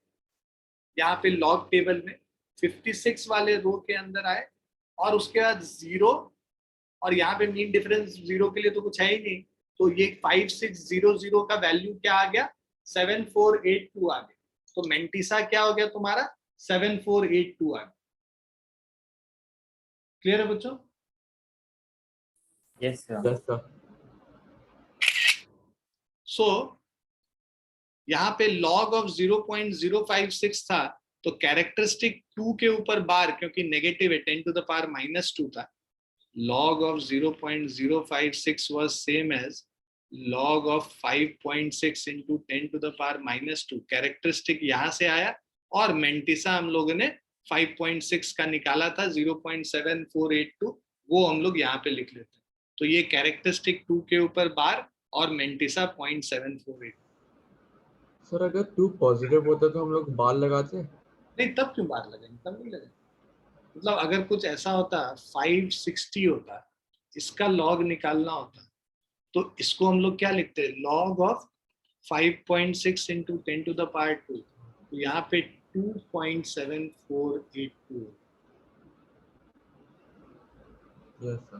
यहाँ पे लॉग टेबल में 56 वाले रो के अंदर आए, और उसके बाद 0, और यहाँ पे मीन डिफरेंस 0 के लिए तो कुछ है ही नहीं, तो ये 5600 का वैल्यू क्या आ गया 7482 आ गया। तो मेंटिसा क्या हो गया तुम्हारा 7482 आ गया। क्लियर है बच्चों? Yes, sir. Yes, sir. सो यहाँ पे log of 0.056 था, तो कैरेक्टरिस्टिक 2 के ऊपर बार, क्योंकि नेगेटिव है 10 to the power -2 था, log of 0.056 was same as log of 5.6 into 10 to the power -2। Characteristic यहाँ से आया और मेंटिसा हम लोगों ने 5.6 का निकाला था 0.7482, वो हम लोग यहाँ पे लिख लेते हैं। तो ये कैरेक्टरिस्टिक 2 के ऊपर बार और मेंटिसा 0.748। सर अगर 2 पॉजिटिव होता तो हम लोग बार लगाते? नहीं, तब क्यों बार लगेंगे, तब नहीं लगेंगे। मतलब अगर कुछ ऐसा होता 560 होता, इसका लॉग निकालना होता, तो इसको हम लोग क्या लिखते हैं log of 5.6 into 10 to the power 2, तो यहाँ पे 2.7482। Yes sir.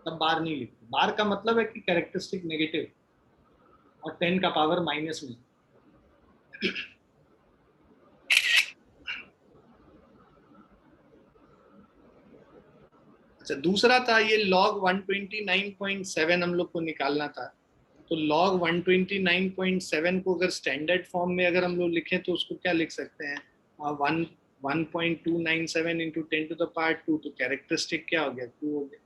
तब बार नहीं लिखते, बार का मतलब है कि कैरेक्टरिस्टिक नेगेटिव और 10 का पावर माइनस में। अच्छा, दूसरा था ये log 129.7 हम लोग को निकालना था, तो log 129.7 को अगर स्टैंडर्ड फॉर्म में अगर हम लोग लिखें तो उसको क्या लिख सकते हैं 1.297 into 10 to the power 2, तो कैरेक्टरिस्टिक क्या हो गया 2 हो गया,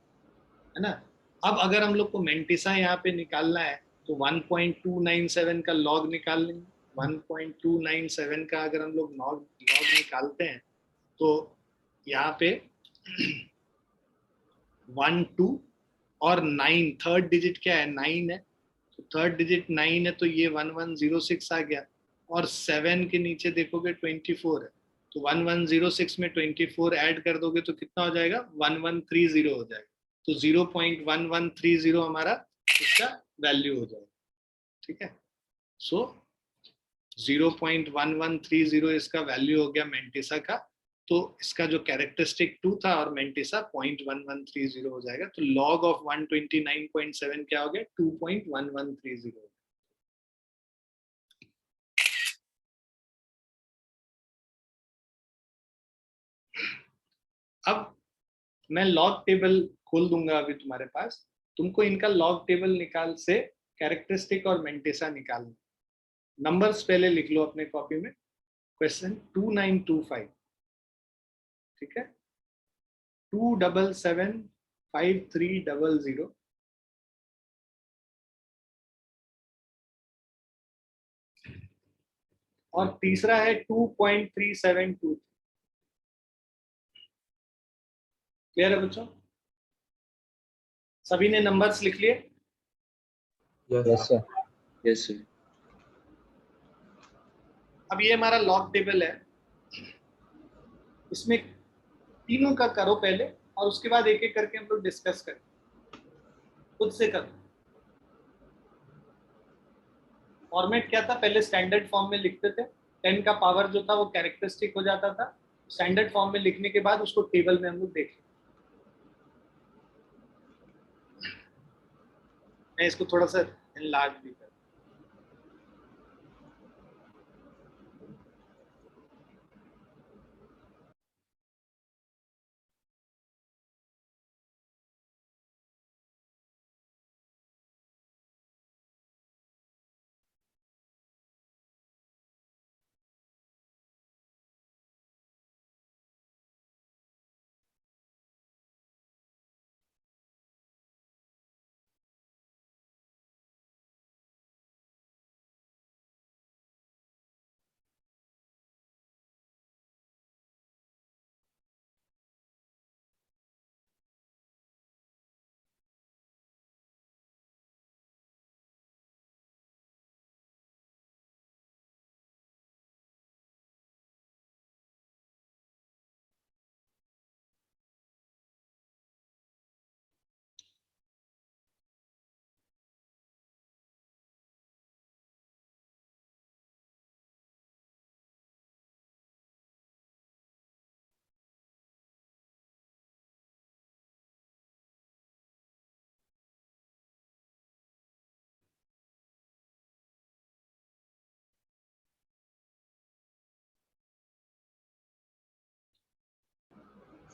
है ना। अब अगर हम लोग को मेंटिसा यहाँ पे निकालना है तो 1.297 का log निकाल लेंगे। 1.297 का अगर हम लोग log निकालते हैं तो यहाँ पे 1 2 और 9, थर्ड डिजिट क्या है 9 है, तो थर्ड डिजिट 9 है, तो ये 1106 आ गया, और 7 के नीचे देखोगे 24 है, तो 1106 में 24 ऐड कर दोगे तो कितना हो जाएगा 1130 हो जाएगा, तो 0.1130 हमारा इसका वैल्यू हो जाएगा। ठीक है, सो 0.1130 इसका वैल्यू हो गया मेंटिसा का, तो इसका जो कैरेक्टरिस्टिक 2 था और मेंटिसा 0.1130 हो जाएगा, तो लॉग ऑफ 129.7 क्या हो गया 2.1130। अब मैं लॉग टेबल खोल दूंगा अभी तुम्हारे पास, तुमको इनका लॉग टेबल निकाल से कैरेक्टरिस्टिक और मेंटिसा निकालना। नंबर्स पहले लिख लो अपने कॉपी में। क्वेश्चन 2925, ठीक है, 2775300, और तीसरा है 2.372। क्लियर है बच्चों? सभी ने नंबर्स लिख लिए? Yes sir. Yes sir. अब ये हमारा लॉग टेबल है, इसमें तीनों का करो पहले और उसके बाद एक एक करके हम लोग डिस्कस करें। खुद से करो। फॉर्मेट क्या था, पहले स्टैंडर्ड फॉर्म में लिखते थे, 10 का पावर जो था वो कैरेक्टरिस्टिक हो जाता था, स्टैंडर्ड फॉर्म में लिखने के बाद उसको टेबल में हम लोग देख लें। मैं इसको थोड़ा सा एनलार्ज भी कर,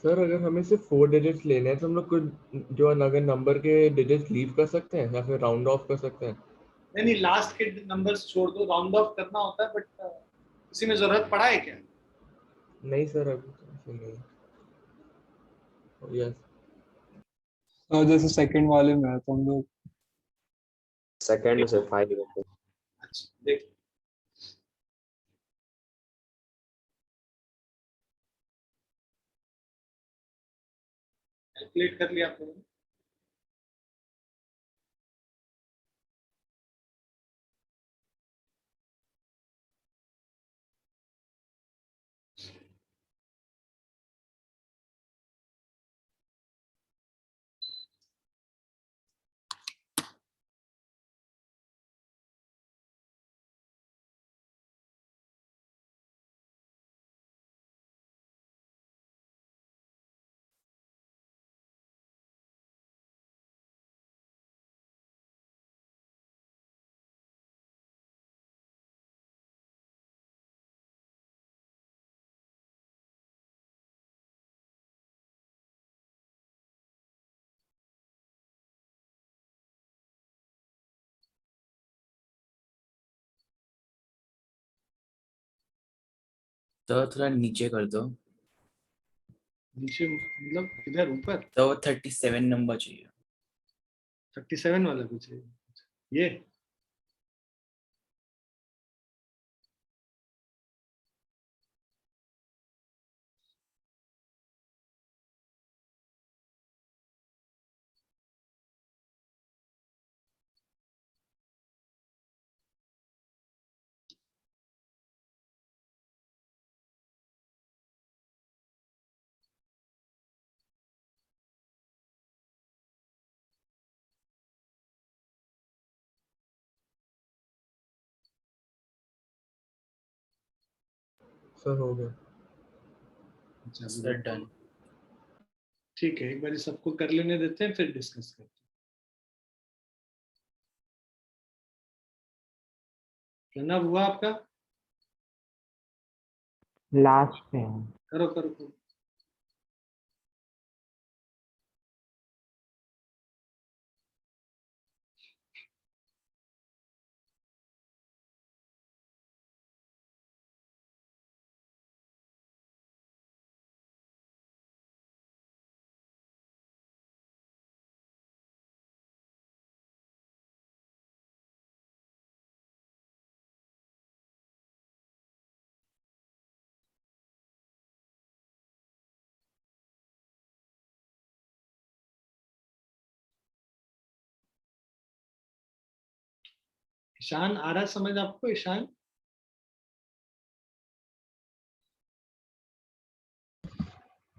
सर अगर हमें सिर्फ 4 डिजिट्स लेने हैं तो हम लोग कुछ जो अगर नंबर के डिजिट्स लीव कर सकते हैं या फिर राउंड ऑफ कर सकते हैं? नहीं, लास्ट के नंबर्स छोड़ दो, राउंड ऑफ करना होता है, बट इसी में जरूरत पड़ा है क्या? नहीं सर, अभी तो ऐसे नहीं। यस जैसे सेकंड वाले में है तो हम लोग सेकंड से 5 अच्छा देख, कैलकुलेट कर लिया आप लोगों ने? तो थोड़ा नीचे कर दो, नीचे मतलब इधर ऊपर तो 37 नंबर चाहिए। 37 वाला कुछ है ये? सर हो गया। अच्छा, सर डन। ठीक है, एक बार सबको कर लेने देते हैं, फिर डिस्कस करते हैं। प्रणव हुआ आपका? लास्ट पे है। करो करो करो। ईशान आ रहा समझ आपको? ईशान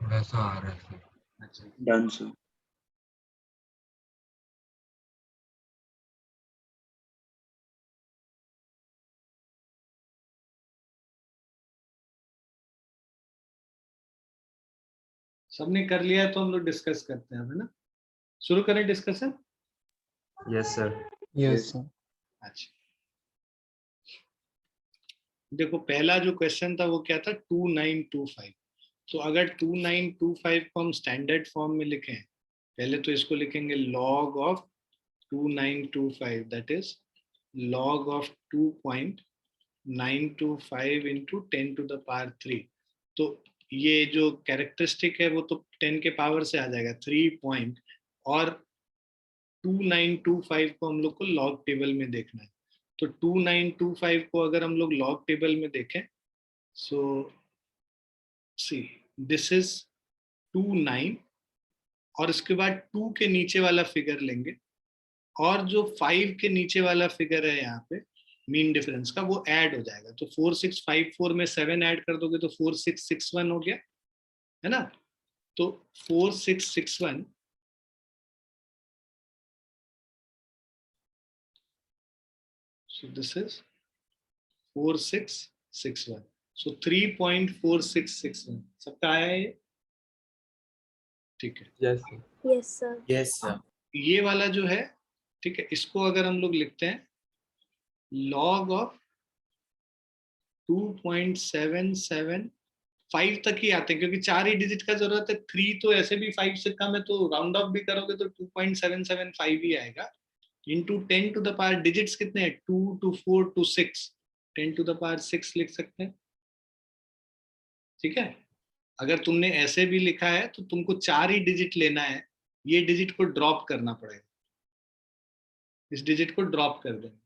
वैसा आ रहा है सर। अच्छा, Done, sir. सबने कर लिया है तो हम लोग डिस्कस करते हैं, है ना? शुरू करें discussion? Yes, sir. Yes, sir. अच्छा, देखो पहला जो क्वेश्चन था वो क्या था, 2925। तो अगर 2925 को हम स्टैंडर्ड फॉर्म में लिखें, पहले तो इसको लिखेंगे log of 2925, that is log of 2.925 into 10 to the power 3। तो ये जो कैरेक्टरिस्टिक है वो तो 10 के पावर से आ जाएगा 3 पॉइंट, और 2925 को हम लोग को लॉग टेबल में देखना है। तो 2925 को अगर हम लोग लॉग टेबल में देखें, सो सी दिस इज 29, और इसके बाद 2 के नीचे वाला फिगर लेंगे, और जो 5 के नीचे वाला फिगर है यहाँ पे मीन डिफरेंस का, वो ऐड हो जाएगा। तो 4654 में 7 ऐड कर दोगे तो 4661 हो गया, है ना? तो 4661 so this is 4661, so 3.4661 सबका आया है ये? ठीक है, yes sir. Yes, sir. Yes sir. ये वाला जो है, ठीक है, इसको अगर हम लोग लिखते हैं log ऑफ 2.775 तक ही आते हैं, क्योंकि 4 ही डिजिट का जरूरत है। 3 तो ऐसे भी 5 से कम है, तो राउंड ऑफ भी करोगे तो 2.775 ही आएगा। Into 10 to the power digits कितने हैं, 2 to 4 to 6, 10 to the power 6 लिख सकते हैं। ठीक है, अगर तुमने ऐसे भी लिखा है तो तुमको 4 ही डिजिट लेना है, ये डिजिट को ड्रॉप करना पड़ेगा, इस डिजिट को ड्रॉप कर देंगे,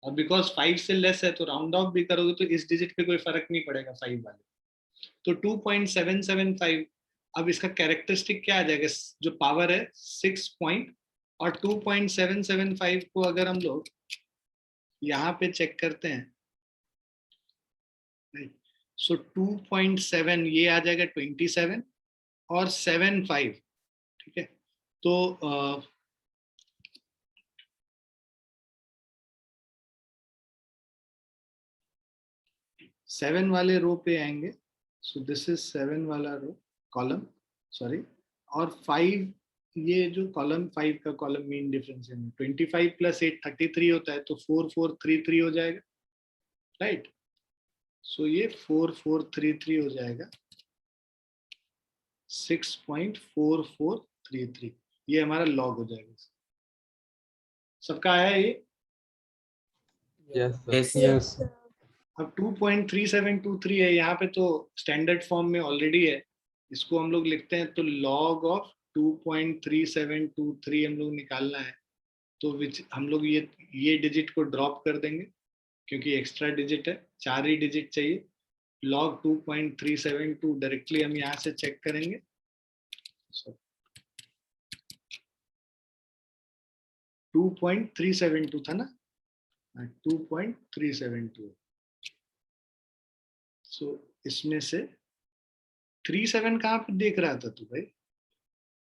और बिकॉज 5 से लेस है तो राउंड ऑफ भी करोगे तो इस डिजिट पे कोई फर्क नहीं पड़ेगा 5 वाले। तो 2.775, अब इसका कैरेक्टरिस्टिक क्या आ जाएगा, जो पावर है 6 पॉइंट, और 2.775 को अगर हम लोग यहाँ पे चेक करते हैं, सो 2.7 ये आ जाएगा 27, और 7.5, ठीक है। तो 7 वाले रो पे आएंगे, सो दिस इज 7 वाला रो कॉलम, सॉरी, और 5, ये जो कॉलम 5 का कॉलम मीन डिफरेंस है 25 प्लस 8 33 होता है, तो 4433 हो जाएगा, राइट। सो ये 4433 हो जाएगा, 6.4433, ये हमारा लॉग हो जाएगा। सबका आया ये? Yes sir. Yes Yes, sir. अब 2.3723 है, यहाँ पे तो स्टैंडर्ड फॉर्म में ऑलरेडी है, इसको हम लोग लिखते हैं, तो log ऑफ 2.3723 हम लोग निकालना है, तो हम लोग ये डिजिट को ड्रॉप कर देंगे क्योंकि एक्स्ट्रा डिजिट है, 4 ही डिजिट चाहिए। log 2.372 डायरेक्टली हम यहाँ से चेक करेंगे, 2.372 था ना, 2.372, सो इसमें से 37 कहाँ पे देख रहा था तू भाई?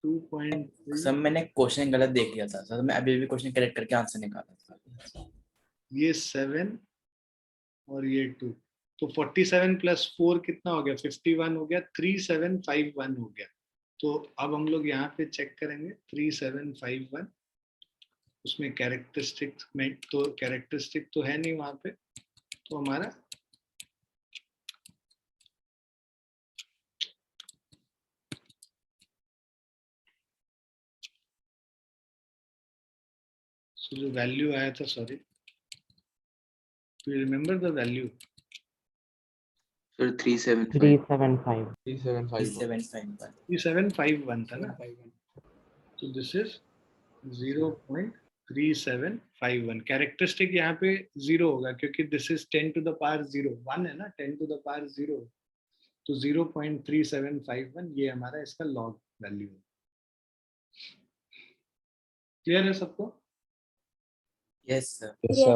2.3, सर मैंने क्वेश्चन गलत देख लिया था सर, मैं अभी क्वेश्चन करेक्ट करके आंसर निकाला था। ये 7 और ये 2, तो 47 प्लस 4 कितना हो गया, 51 हो गया, 3751 हो गया। तो अब हम लोग यहाँ पे चेक करेंगे 3751, उसमें कैरेक्टरिस्टिक में तो कैरेक्टरिस्टिक तो है नहीं वहां पे, तो हमारा जो वैल्यू आया था, sorry, do you remember the value? फिर 375 375. 3751. 3751 था ना, तो दिस इज 0.3751। कैरेक्टरिस्टिक यहाँ पे 0 होगा क्योंकि this is 10 to the power 0, 1 है ना, 10 टू द पावर 0, तो 0.3751 ये हमारा इसका लॉग वैल्यू है। क्लियर है सबको? Yes sir. Yes, sir.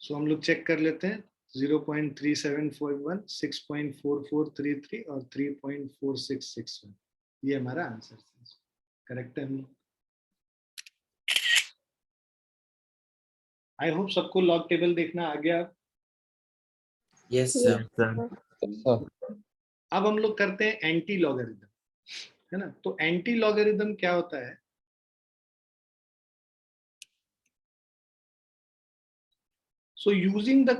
सो हम लोग चेक कर लेते हैं, 0.3741, 6.4433 और 3.4661, ये हमारा आंसर करेक्ट है। हम लोग आई होप सबको लॉग टेबल देखना आ गया। Yes Yes, sir. sir. अब हम लोग करते हैं एंटी लॉगरिदम, है ना। तो एंटी लॉगरिदम क्या होता है? So using the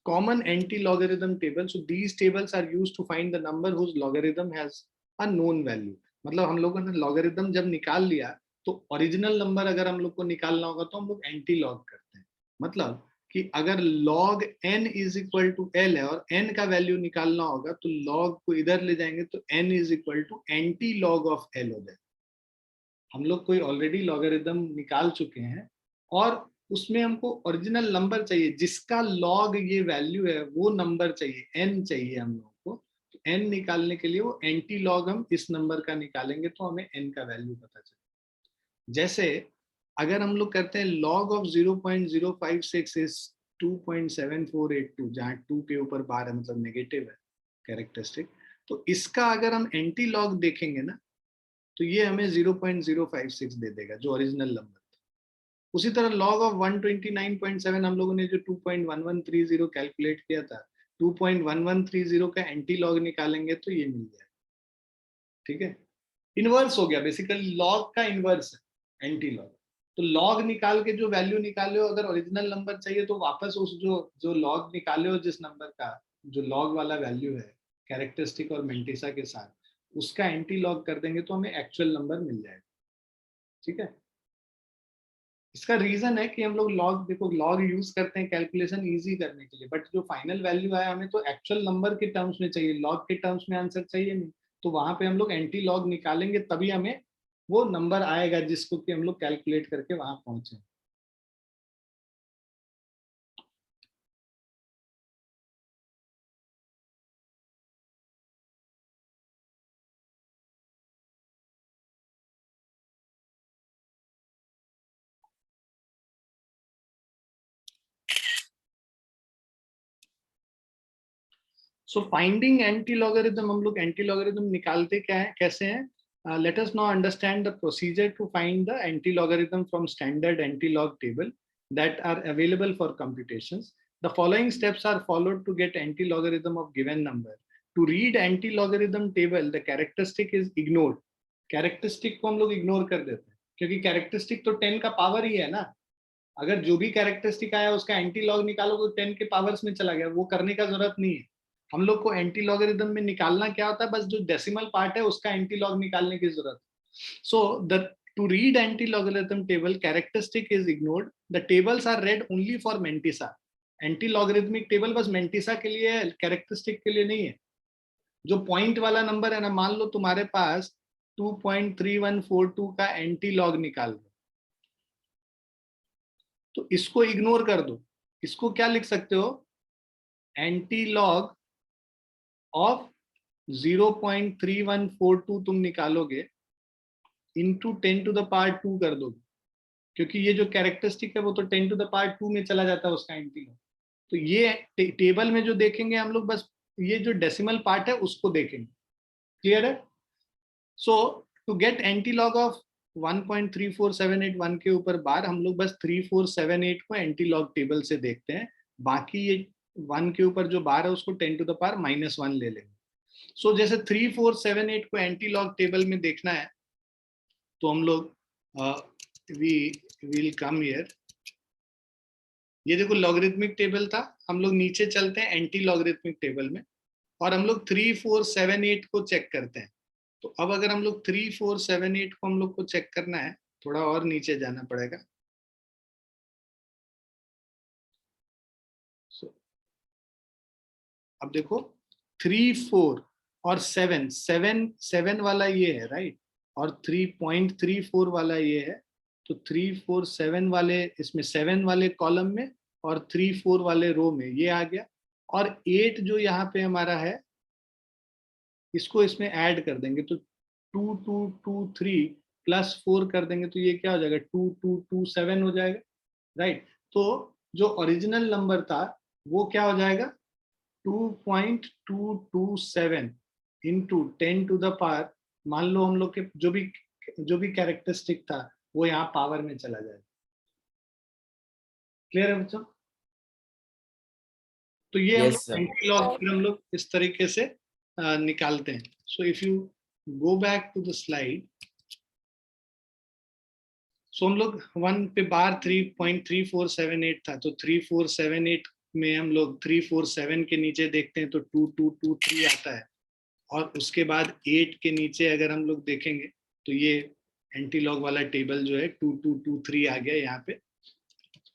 common anti-logarithm table, so these tables are used to find the number whose logarithm has a known value। मतलब हम लोगों ने लॉगरिदम जब निकाल लिया तो ओरिजिनल नंबर अगर हम लोग को निकालना होगा तो हम लोग एंटी लॉग करते हैं। मतलब कि अगर log n is equal to l है और n का वैल्यू निकालना होगा तो log को इधर ले जाएंगे तो n is equal to anti log of l हो जाएगा। हम लोग कोई ऑलरेडी लॉगरिदम निकाल चुके हैं और उसमें हमको ओरिजिनल नंबर चाहिए जिसका लॉग ये वैल्यू है, वो नंबर चाहिए, n चाहिए हम लोग को। तो n निकालने के लिए वो एंटी लॉग हम इस नंबर का निकालेंगे तो हमें n का वैल्यू पता चलेगा। जैसे अगर हम लोग करते हैं log ऑफ 0.056 इज 2.7482, जहाँ 2 के ऊपर बार है मतलब नेगेटिव है कैरेक्टरिस्टिक, तो इसका अगर हम एंटी लॉग देखेंगे ना तो ये हमें 0.056 दे देगा जो ओरिजिनल नंबर। उसी तरह log ऑफ 129.7 हम लोगों ने जो 2.1130 कैलकुलेट किया था, 2.1130 का एंटी लॉग निकालेंगे तो ये मिल जाएगा। ठीक है, इनवर्स हो गया, बेसिकली लॉग का इनवर्स है एंटी लॉग। तो लॉग निकाल के जो वैल्यू निकाले हो, अगर ओरिजिनल नंबर चाहिए तो वापस उस जो लॉग निकाले हो जिस नंबर का, जो लॉग वाला वैल्यू है कैरेक्टरिस्टिक और मेंटिसा के साथ, उसका एंटी लॉग कर देंगे तो हमें एक्चुअल नंबर मिल जाएगा। ठीक है, इसका रीजन है कि हम लोग लॉग, देखो लॉग यूज करते हैं कैलकुलेशन इजी करने के लिए, बट जो फाइनल वैल्यू आया हमें तो एक्चुअल नंबर के टर्म्स में चाहिए, लॉग के टर्म्स में आंसर चाहिए नहीं। तो वहां पे हम लोग एंटी लॉग निकालेंगे तभी हमें वो नंबर आएगा जिसको कि हम लोग कैलकुलेट करके वहां पहुंचे। सो फाइंडिंग एंटी लॉगरिथम, हम लोग एंटी लॉगरिथम निकालते क्या है, कैसे हैं? Let us now understand the procedure to find the anti-logarithm from standard anti-log table that are available for computations. The following steps are followed to get anti-logarithm of given number. To read anti-logarithm table, the characteristic is ignored. Characteristic को हम लोग ignore कर देते हैं क्योंकि characteristic तो 10 का power ही है ना। अगर जो भी characteristic आया उसका anti-log निकालो तो 10 के पावर्स में चला गया, वो करने का जरूरत नहीं है। हम लोग को एंटी लॉगरिथम में निकालना क्या होता है, बस जो डेसिमल पार्ट है उसका एंटी लॉग निकालने की जरूरत है। So the to read anti logarithm table, characteristic is ignored, the tables are read only for mantissa. Anti logarithmic table बस मेंटिसा के लिए है, कैरेक्टरिस्टिक के लिए नहीं है। जो पॉइंट वाला नंबर है ना, मान लो तुम्हारे पास 2.3142 का एंटी लॉग निकाल दो, तो इसको इग्नोर कर दो। इसको क्या लिख सकते हो, एंटी लॉग ऑफ 0.3142 तुम निकालोगे इंटू 10 टू द पावर 2 कर दोगे, क्योंकि ये जो कैरेक्टरिस्टिक है वो तो 10 टू द पावर 2 में चला जाता है उसका एंटी लॉग। तो ये टेबल में जो देखेंगे हम लोग बस ये जो डेसिमल पार्ट है उसको देखेंगे। क्लियर है? So to get anti log of 1.34781 के ऊपर बार हम लोग बस 3478 को एंटी लॉग टेबल से देखते हैं, बाकी ये 1 के ऊपर जो बार है उसको 10 टू द पावर -1 ले लेंगे। सो जैसे 3478 को एंटी लॉग टेबल में देखना है तो हम लोग वी विल कम हियर, ये देखो लॉगरिथमिक टेबल था, हम लोग नीचे चलते हैं एंटी लॉगरिथमिक टेबल में और हम लोग 3478 को चेक करते हैं। तो अब अगर हम लोग 3478 को हम लोग को चेक करना है, थोड़ा और नीचे जाना पड़ेगा। अब देखो 3, 4 और 7, 7 वाला ये है राइट, और 3.34 वाला ये है। तो 3, 4, 7 वाले इसमें 7 वाले कॉलम में और 3, 4 वाले रो में ये आ गया, और 8 जो यहाँ पे हमारा है इसको इसमें ऐड कर देंगे तो 2, 2, 2, 3 प्लस 4 कर देंगे तो ये क्या हो जाएगा 2, 2, 2, 7 हो जाएगा राइट। तो जो ओरिजिनल नंबर था वो क्या हो जाएगा 2.227 इंटू 10 टू द पावर, मान लो हम लोग के जो भी कैरेक्टरिस्टिक था वो यहाँ पावर में चला जाएगा। क्लियर है बच्चों? तो ये हम Yes, लोग sir. एंटी लॉग फिर हम लोग इस तरीके से निकालते हैं। So if you go back to the slide, so हम लोग 1 पे बार 3.3478 था, तो 3478 में हम लोग 347 के नीचे देखते हैं तो 2223 आता है, और उसके बाद 8 के नीचे अगर हम लोग देखेंगे तो ये एंटी लॉग वाला टेबल जो है 2223 आ गया यहाँ पे।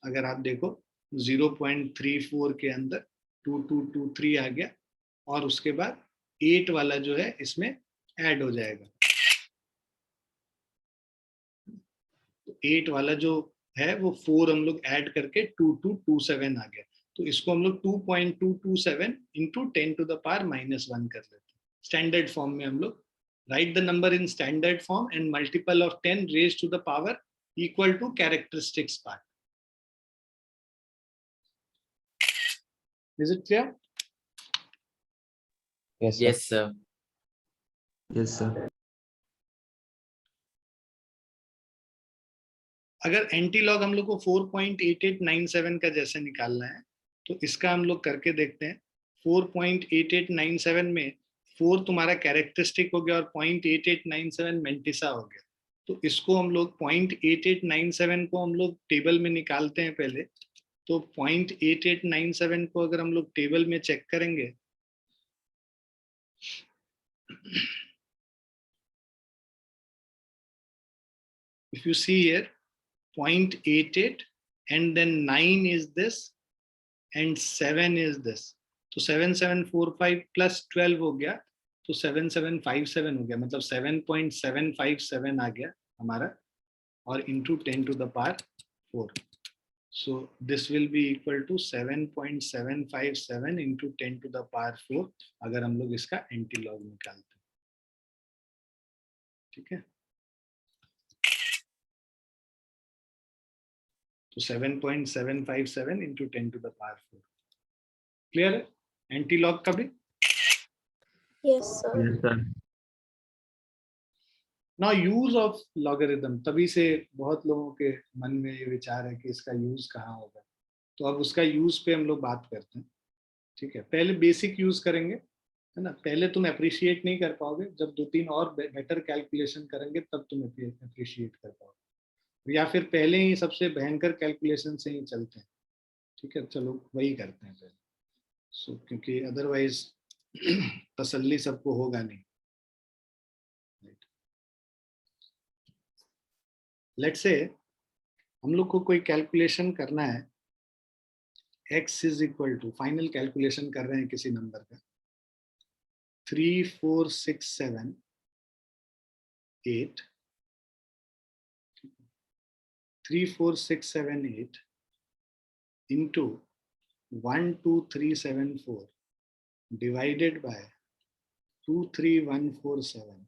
अगर आप देखो 0.34 के अंदर 2223 आ गया, और उसके बाद 8 वाला जो है इसमें ऐड हो जाएगा। तो 8 वाला जो है वो 4 हम लोग ऐड करके 2227 आ गया। तो इसको हम लोग 2.227 इंटू 10 टू द पावर -1 कर लेते हैं। स्टैंडर्ड फॉर्म में हम लोग write the number in standard form and multiple of 10 raise to the power equal to characteristics part. Is it clear? Yes, sir. Yes, sir. Yes, sir. अगर anti log हम लोग को 4.8897 का जैसे निकालना है तो इसका हम लोग करके देखते हैं। 4.8897 में 4 तुम्हारा कैरेक्टरिस्टिक हो गया और 0.8897 मेंटिसा हो गया। तो इसको हम लोग 0.8897 को हम लोग टेबल में निकालते हैं पहले। तो 0.8897 को अगर हम लोग टेबल में चेक करेंगे if you see here 0.88 and then 9 is this and 7 is this, तो 7745 plus 12 हो गया तो 7757 हो गया, मतलब 7.757 आ गया हमारा, और into 10 to the power 4. So this will be equal to 7.757 into 10 to the power 4 अगर हम लोग इसका एंटी लॉग निकालते हैं। ठीक है, तो 7.757 into 10 to the power 4। Clear है एंटी लॉग का भी? Yes, sir. Yes, sir. Now use of logarithm, तभी से बहुत लोगों के मन में ये विचार है कि इसका यूज कहाँ होगा, तो अब उसका यूज पे हम लोग बात करते हैं। ठीक है, पहले बेसिक यूज करेंगे, है ना। पहले तुम अप्रिशिएट नहीं कर पाओगे, जब 2-3 और बेटर कैलकुलेशन करेंगे तब तुम अप्रिशिएट कर पाओगे, या फिर पहले ही सबसे भयंकर कैलकुलेशन से ही चलते हैं। ठीक है, चलो वही करते हैं पहले। सो क्योंकि अदरवाइज तसल्ली सबको होगा नहीं। लेट्स से हम लोग को कोई कैलकुलेशन करना है, x is equal to, final calculation कर रहे हैं किसी नंबर का 34678 into 12374 divided by 23147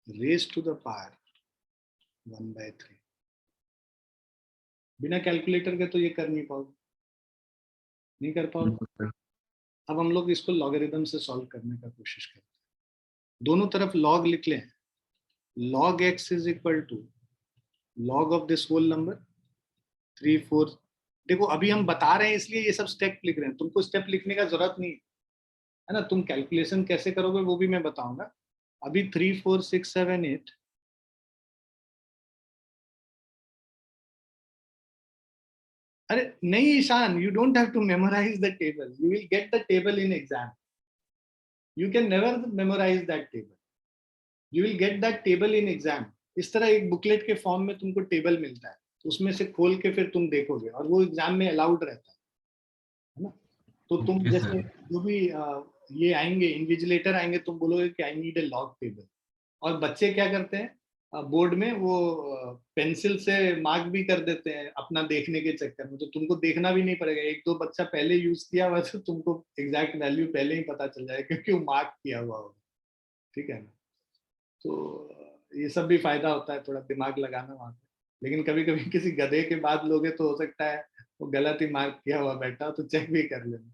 raise to the power 1/3। बिना कैलकुलेटर के तो ये कर नहीं पाओगे, नहीं कर पाओगे। अब हम लोग इसको लॉगरिथम से सॉल्व करने का कोशिश करते हैं। दोनों तरफ लॉग लिख लें, log x is equal to log of this whole number 3 4। देखो अभी हम बता रहे हैं इसलिए ये सब स्टेप लिख रहे हैं, तुमको स्टेप लिखने का जरूरत नहीं है ना, तुम कैलकुलेशन कैसे करोगे वो भी मैं बताऊंगा। अभी 3 4 6 7 8 अरे नहीं Ishan, you don't have to memorize the table, you will get the table in exam, you can never memorize that table, you will get that table in exam। इस तरह एक बुकलेट के फॉर्म में तुमको टेबल मिलता है, उसमें से खोल के फिर तुम देखोगे और वो एग्जाम में अलाउड रहता है ना। तो तुम Okay, जैसे sir. जो भी ये आएंगे इन्विजिलेटर आएंगे, तुम बोलोगे कि I need a log table, और बच्चे क्या करते हैं बोर्ड में वो पेंसिल से मार्क भी कर देते हैं अपना देखने के चक्कर में, तो तुमको देखना भी नहीं पड़ेगा, एक दो बच्चा पहले यूज किया हुआ तो तुमको एग्जैक्ट वैल्यू पहले ही पता चल जाएगा क्योंकि वो मार्क किया हुआ होगा, ठीक है ना। तो ये सब भी फायदा होता है, थोड़ा दिमाग लगाना वहाँ पे, लेकिन कभी कभी किसी गधे के बाद लोगे तो हो सकता है वो गलत ही मार्क किया हुआ बैठा तो चेक भी कर लेना।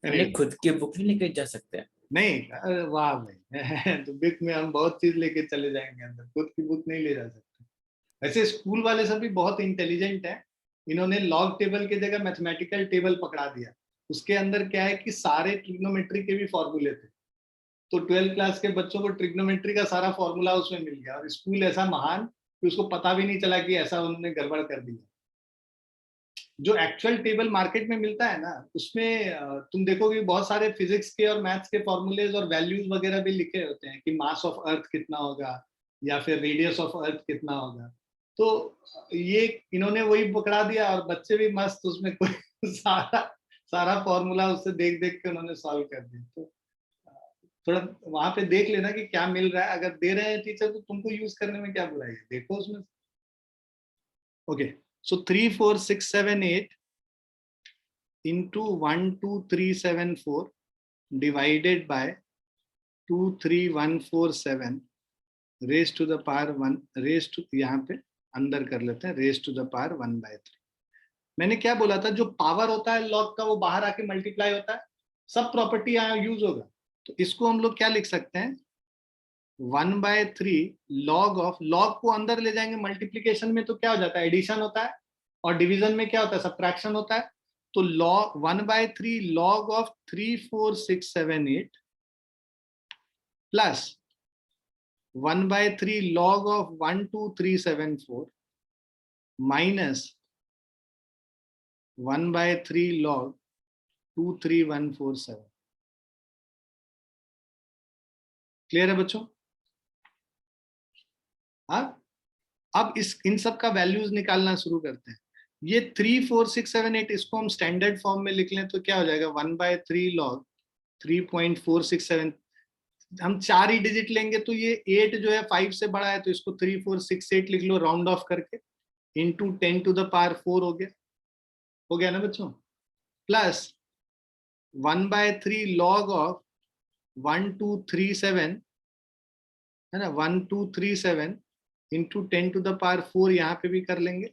अपने खुद की बुक भी लेके जा सकते हैं। नहीं, अरे वाह भाई तो बुक में हम बहुत चीज लेके चले जाएंगे अंदर, खुद की बुक नहीं ले जा सकते। वैसे स्कूल वाले सब भी बहुत इंटेलिजेंट हैं, इन्होंने लॉग टेबल की जगह मैथमेटिकल टेबल पकड़ा दिया। उसके अंदर क्या है कि सारे ट्रिग्नोमेट्री के भी फॉर्मूले थे, तो 12th क्लास के बच्चों को ट्रिग्नोमेट्री का सारा फॉर्मूला उसमें मिल गया, और स्कूल ऐसा महान कि उसको पता भी नहीं चला कि ऐसा उन्होंने गड़बड़ कर दिया। जो एक्चुअल टेबल मार्केट में मिलता है ना, उसमें तुम देखोगे बहुत सारे फिजिक्स के और मैथ्स के फॉर्मूलेज और वैल्यूज वगैरह भी लिखे होते हैं कि मास ऑफ अर्थ कितना होगा या फिर रेडियस ऑफ अर्थ कितना होगा। तो ये इन्होंने वही पकड़ा दिया और बच्चे भी मस्त उसमें कोई सारा फॉर्मूला उससे देख देख के उन्होंने सॉल्व कर दिया। तो थोड़ा वहां पे देख लेना कि क्या मिल रहा है, अगर दे रहे हैं टीचर तो तुमको यूज करने में क्या बुराई है, देखो उसमें। Okay, so 3 4 6 7 8 into 1 2 3 7 4 divided by 2 3 1 4 7 raised to the power 1 raised to, यहाँ पे अंदर कर लेते हैं, raised to the power 1/3। मैंने क्या बोला था, जो पावर होता है लॉग का वो बाहर आके मल्टीप्लाई होता है, सब प्रॉपर्टी यहाँ यूज होगा। तो इसको हम लोग क्या लिख सकते हैं, 1/3 लॉग ऑफ, लॉग को अंदर ले जाएंगे मल्टीप्लीकेशन में तो क्या हो जाता है, एडिशन होता है, और डिवीजन में क्या होता है, सब्ट्रैक्शन होता है। तो log 1/3 log of 3 4 6 7 8 plus 1/3 log of 1 2 3 7 4 minus 1/3 log 2 3 1 4 7। Clear है बच्चों? हाँ, अब इन सब का वैल्यूज निकालना शुरू करते हैं। ये 3 4 6 7 8 इसको हम स्टैंडर्ड फॉर्म में लिख लें तो क्या हो जाएगा, 1/3 लॉग 3.467। हम 4 ही डिजिट लेंगे तो ये 8 जो है 5 से बड़ा है, तो इसको 3 4 6 8 लिख लो राउंड ऑफ करके, इंटू 10 to the power 4 हो गया ना बच्चों, प्लस 1/3 लॉग ऑफ 1 2 3 7 है ना, 1 2 3 7 इंटू 10 to the power 4 यहाँ पे भी कर लेंगे,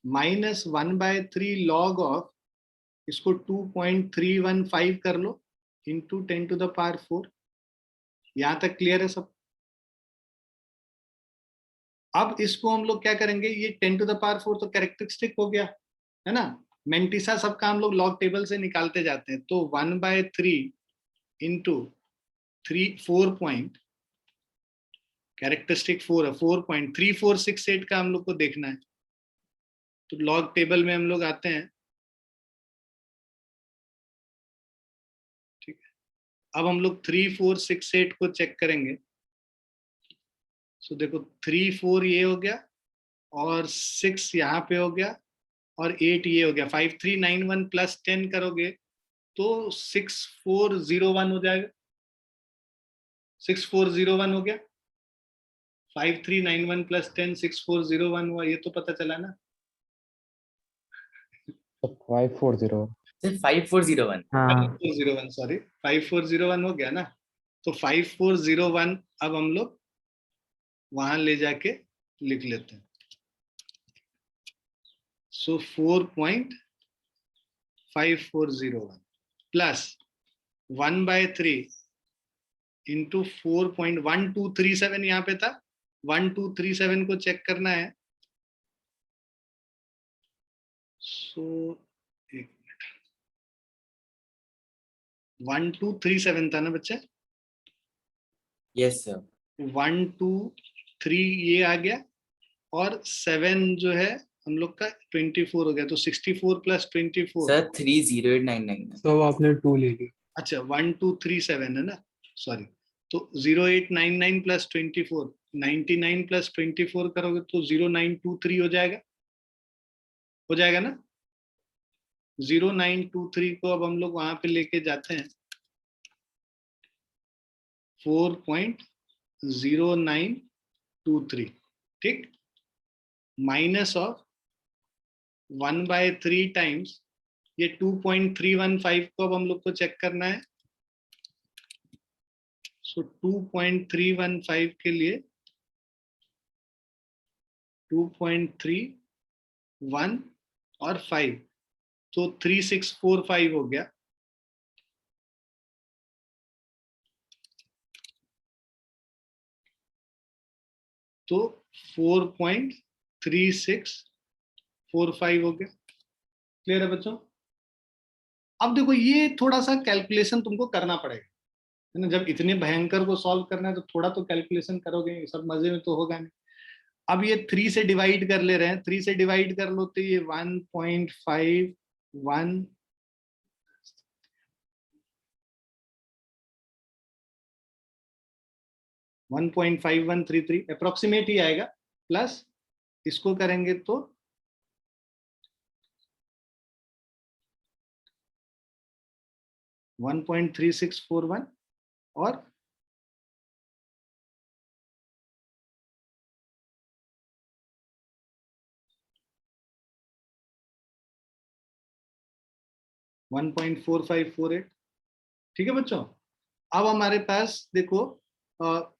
माइनस 1/3 लॉग ऑफ, इसको 2.315 कर लो इंटू 10 to the power 4। यहां तक क्लियर है सब? अब इसको हम लोग क्या करेंगे, ये 10 to the power 4 तो कैरेक्टरिस्टिक हो गया है ना, मेंटिसा सबका हम लोग लॉग टेबल से निकालते जाते हैं। तो 1/3 इंटू 4 पॉइंट, कैरेक्टरिस्टिक 4 है, 4.3468 का हम लोग को देखना है। तो लॉग टेबल में हम लोग आते हैं, ठीक है। अब हम लोग 3468 को चेक करेंगे। सो देखो 3 4 ये हो गया और 6 यहाँ पे हो गया और 8 ये हो गया, 5391 प्लस 10 करोगे तो 6401 हो जाएगा, 6401 हो गया, 5391 प्लस 10 6401 हुआ, ये तो पता चला ना। 540 5401। हाँ 5401 सॉरी 5401 हो गया ना। तो 5401 अब हम लोग वहां ले जाके लिख लेते हैं। सो 4.5401 प्लस 1/3 इंटू 4.1237 यहाँ पे था, 1237 को चेक करना है। सो 1237 था ना बच्चे? Yes sir. 123 ये आ गया और 7 जो है हम लोग का 24 हो गया, तो 64 प्लस 24। सर 30899 सब आपने 2 ले ली। अच्छा 1237 है ना, सॉरी। तो 0899 प्लस 24, 99 प्लस 24 करोगे तो 0923 हो जाएगा, ना? 0923 को अब हम लोग वहां पे लेके जाते हैं 4.0923, ठीक, माइनस ऑफ 1/3 टाइम्स ये 2.315 को अब हम लोग को चेक करना है। सो 2.315 के लिए 2.31 और 5, तो 3645 हो गया। तो 4.3645 हो गया। क्लियर है बच्चों? अब देखो ये थोड़ा सा कैलकुलेशन तुमको करना पड़ेगा, है ना? जब इतने भयंकर को सॉल्व करना है तो थोड़ा तो कैलकुलेशन करोगे, सब मजे में तो होगा नहीं। अब ये 3 से डिवाइड कर ले रहे हैं, 3 से डिवाइड कर लो तो ये 1.51 1.5133 अप्रोक्सीमेट ही आएगा, प्लस इसको करेंगे तो 1.3641 और 1.4548। ठीक है बच्चों? अब हमारे पास देखो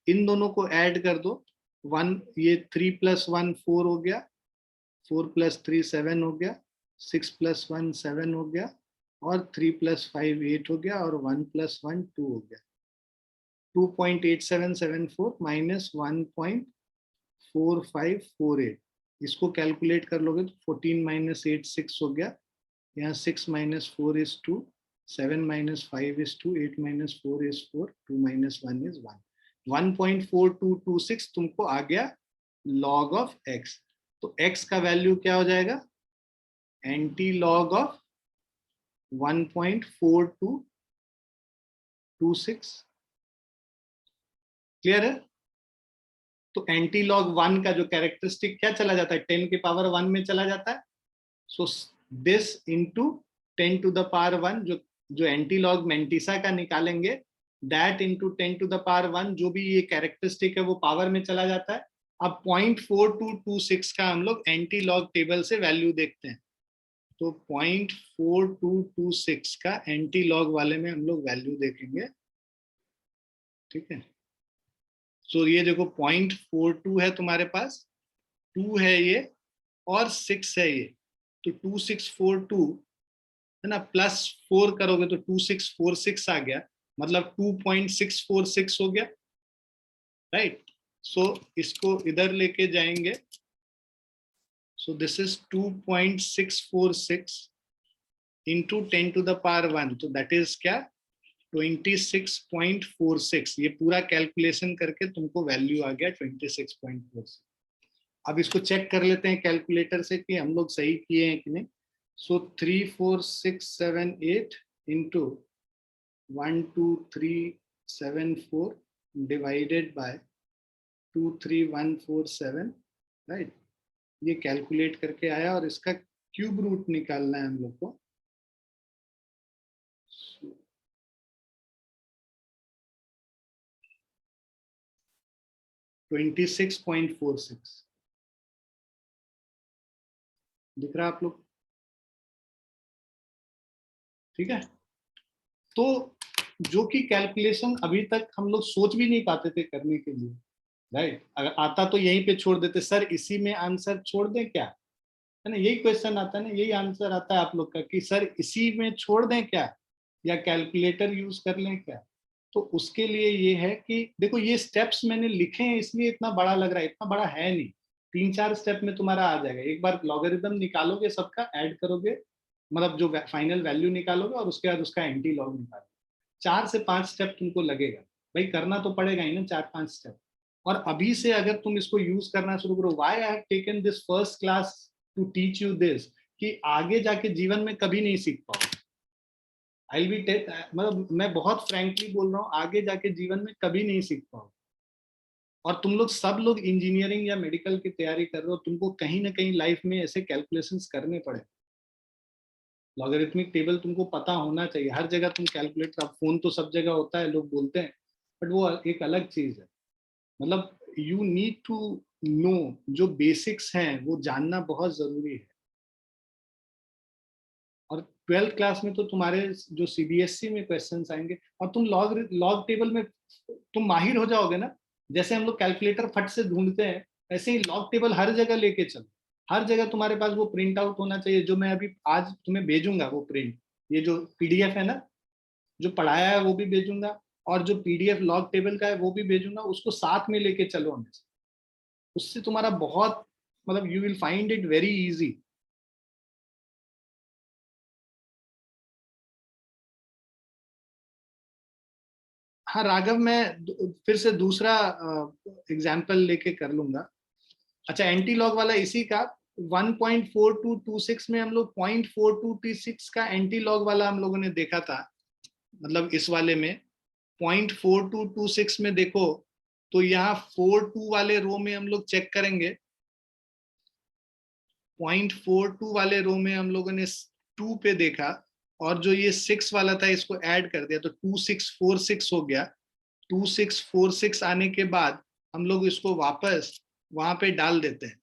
इन दोनों को ऐड कर दो। 1 ये 3 + 1 4 हो गया, 4 + 3 7 हो गया, 6 + 1 7 हो गया और 3 + 5 8 हो गया और 1 + 1 2 हो गया। 2.8774 माइनस 1.4548, इसको कैलकुलेट कर लोगे तो 14 - 8 6 हो गया। यहाँ 6 - 4 is 2, 7 - 5 is 2, 8 - 4 is 4, 2 - 1 is 1। 1.4226 तुमको आ गया log of x। तो x का वैल्यू क्या हो जाएगा? Anti log of 1.4226। क्लियर है? तो एंटी लॉग 1 का जो कैरेक्टरिस्टिक क्या चला जाता है, 10 की पावर 1 में चला जाता है। So this into 10 to the power 1, जो एंटी लॉग मेंटिसा का निकालेंगे, that into 10 to the power 1, जो भी ये कैरेक्टरिस्टिक है वो पावर में चला जाता है। अब 0.4226 का हम लोग एंटी लॉग टेबल से वैल्यू देखते हैं, तो 0.4226 का एंटी लॉग वाले में हम लोग वैल्यू देखेंगे। ठीक है, सो ये देखो 0.42 है तुम्हारे पास, 2 है ये और 6 है ये, तो 2642 है ना, प्लस 4 करोगे तो 2646 आ गया, मतलब 2.646 हो गया, राइट? सो इसको इधर लेके जाएंगे, सो this is 2.646 into 10 to the power 1, तो दैट इज क्या, 26.46। ये पूरा कैलकुलेशन करके तुमको वैल्यू आ गया 26.46। अब इसको चेक कर लेते हैं कैलकुलेटर से कि हम लोग सही किए हैं कि नहीं। सो 34678 इंटू 12374 डिवाइडेड बाय 23147, राइट? ये कैलकुलेट करके आया और इसका क्यूब रूट निकालना है हम लोग को। 26.46 दिख रहा है आप लोग? ठीक है, तो जो कि कैलकुलेशन अभी तक हम लोग सोच भी नहीं पाते थे करने के लिए, राइट? अगर आता तो यहीं पे छोड़ देते, सर इसी में आंसर छोड़ दें क्या, है ना? यही क्वेश्चन आता है ना, यही आंसर आता है आप लोग का कि सर इसी में छोड़ दें क्या या कैलकुलेटर यूज कर लें क्या। तो उसके लिए ये है कि देखो ये स्टेप्स मैंने लिखे हैं इसलिए इतना बड़ा लग रहा है, इतना बड़ा है नहीं, 3-4 स्टेप में तुम्हारा आ जाएगा। एक बार लॉगरिदम निकालोगे सबका, ऐड करोगे, मतलब जो फाइनल वैल्यू निकालोगे और उसके बाद उसका एंटी लॉग निकालोगे। 4 से 5 स्टेप तुमको लगेगा, भाई करना तो पड़ेगा ही ना 4-5 स्टेप। और अभी से अगर तुम इसको यूज करना शुरू करो, why I have taken this first class to teach you this, कि आगे जाके जीवन में कभी नहीं सीख पाओगे। आई बी मतलब मैं बहुत फ्रैंकली बोल रहा हूँ, आगे जाके जीवन में कभी नहीं सीख पाओगे। और तुम लोग सब लोग इंजीनियरिंग या मेडिकल की तैयारी कर रहे हो, तुमको कहीं ना कहीं लाइफ में ऐसे कैलकुलेशंस करने पड़े। लॉगरिथमिक टेबल तुमको पता होना चाहिए, हर जगह तुम कैलकुलेटर, अब फोन तो सब जगह होता है, लोग बोलते हैं, बट वो एक अलग चीज है। मतलब यू नीड टू नो, जो बेसिक्स हैं वो जानना बहुत जरूरी है। और 12th क्लास में तो तुम्हारे जो सीबीएसई में क्वेश्चंस आएंगे, और तुम लॉग टेबल में तुम माहिर हो जाओगे ना, जैसे हम लोग कैलकुलेटर फट से ढूंढते हैं, ऐसे ही लॉग टेबल हर जगह लेके चलो। हर जगह तुम्हारे पास वो प्रिंट आउट होना चाहिए, जो मैं अभी आज तुम्हें भेजूंगा वो प्रिंट, ये जो पीडीएफ है ना, जो पढ़ाया है वो भी भेजूंगा, और जो पीडीएफ लॉग टेबल का है वो भी भेजूंगा, उसको साथ में लेके चलो हमेशा। उससे तुम्हारा बहुत, मतलब you will find it very easy. हाँ राघव, मैं फिर से दूसरा एग्जाम्पल लेके कर लूंगा। अच्छा, एंटी लॉग वाला इसी का 1.4226 में हम लोग 0.4226 का एंटी लॉग वाला हम लोगों ने देखा था। मतलब इस वाले में 0.4226 में देखो तो यहाँ 42 वाले रो में हम लोग चेक करेंगे, 0.42 वाले रो में हम लोगों ने 2 पे देखा, और जो ये 6 वाला था इसको ऐड कर दिया तो 2646 हो गया। 2646 आने के बाद हम लोग इसको वापस वहां पे डाल देते हैं।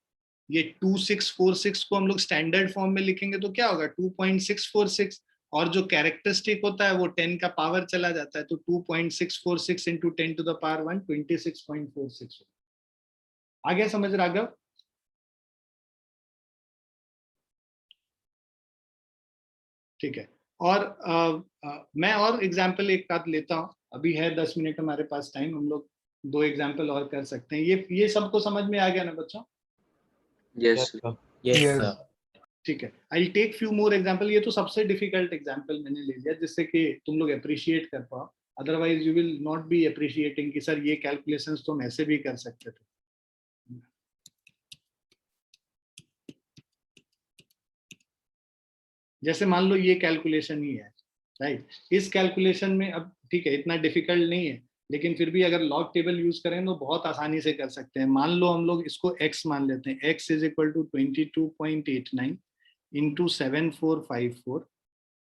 ये 2646 को हम लोग स्टैंडर्ड फॉर्म में लिखेंगे तो क्या होगा 2.646, और जो कैरेक्टरिस्टिक होता है वो 10 का पावर चला जाता है, तो 2.646 इंटू 10 टू द पावर 1 26.46। आ गया समझ राघव? ठीक है। और मैं और एग्जाम्पल एक आध लेता हूँ, अभी है 10 मिनट हमारे पास टाइम, हम लोग 2 एग्जाम्पल और कर सकते हैं। ये सबको समझ में आ गया ना बच्चों? Yes. Yes, Yes. sir. ठीक है, I take few more example. ये तो सबसे डिफिकल्ट एग्जाम्पल मैंने ले लिया जिससे कि तुम लोग अप्रिशिएट कर पाओ, otherwise you will not be appreciating कि सर ये कैलकुलेशंस तो हम ऐसे भी कर सकते थे। जैसे मान लो ये कैलकुलेशन ही है, राइट? इस कैलकुलेशन में अब ठीक है, इतना डिफिकल्ट नहीं है, लेकिन फिर भी अगर लॉग टेबल यूज करें तो बहुत आसानी से कर सकते हैं। मान लो हम लोग इसको x मान लेते हैं, x is equal to 22.89 into 7454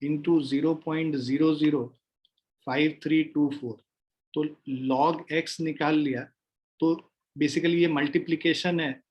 into 0.005324, तो log x निकाल लिया। तो बेसिकली ये मल्टीप्लीकेशन है,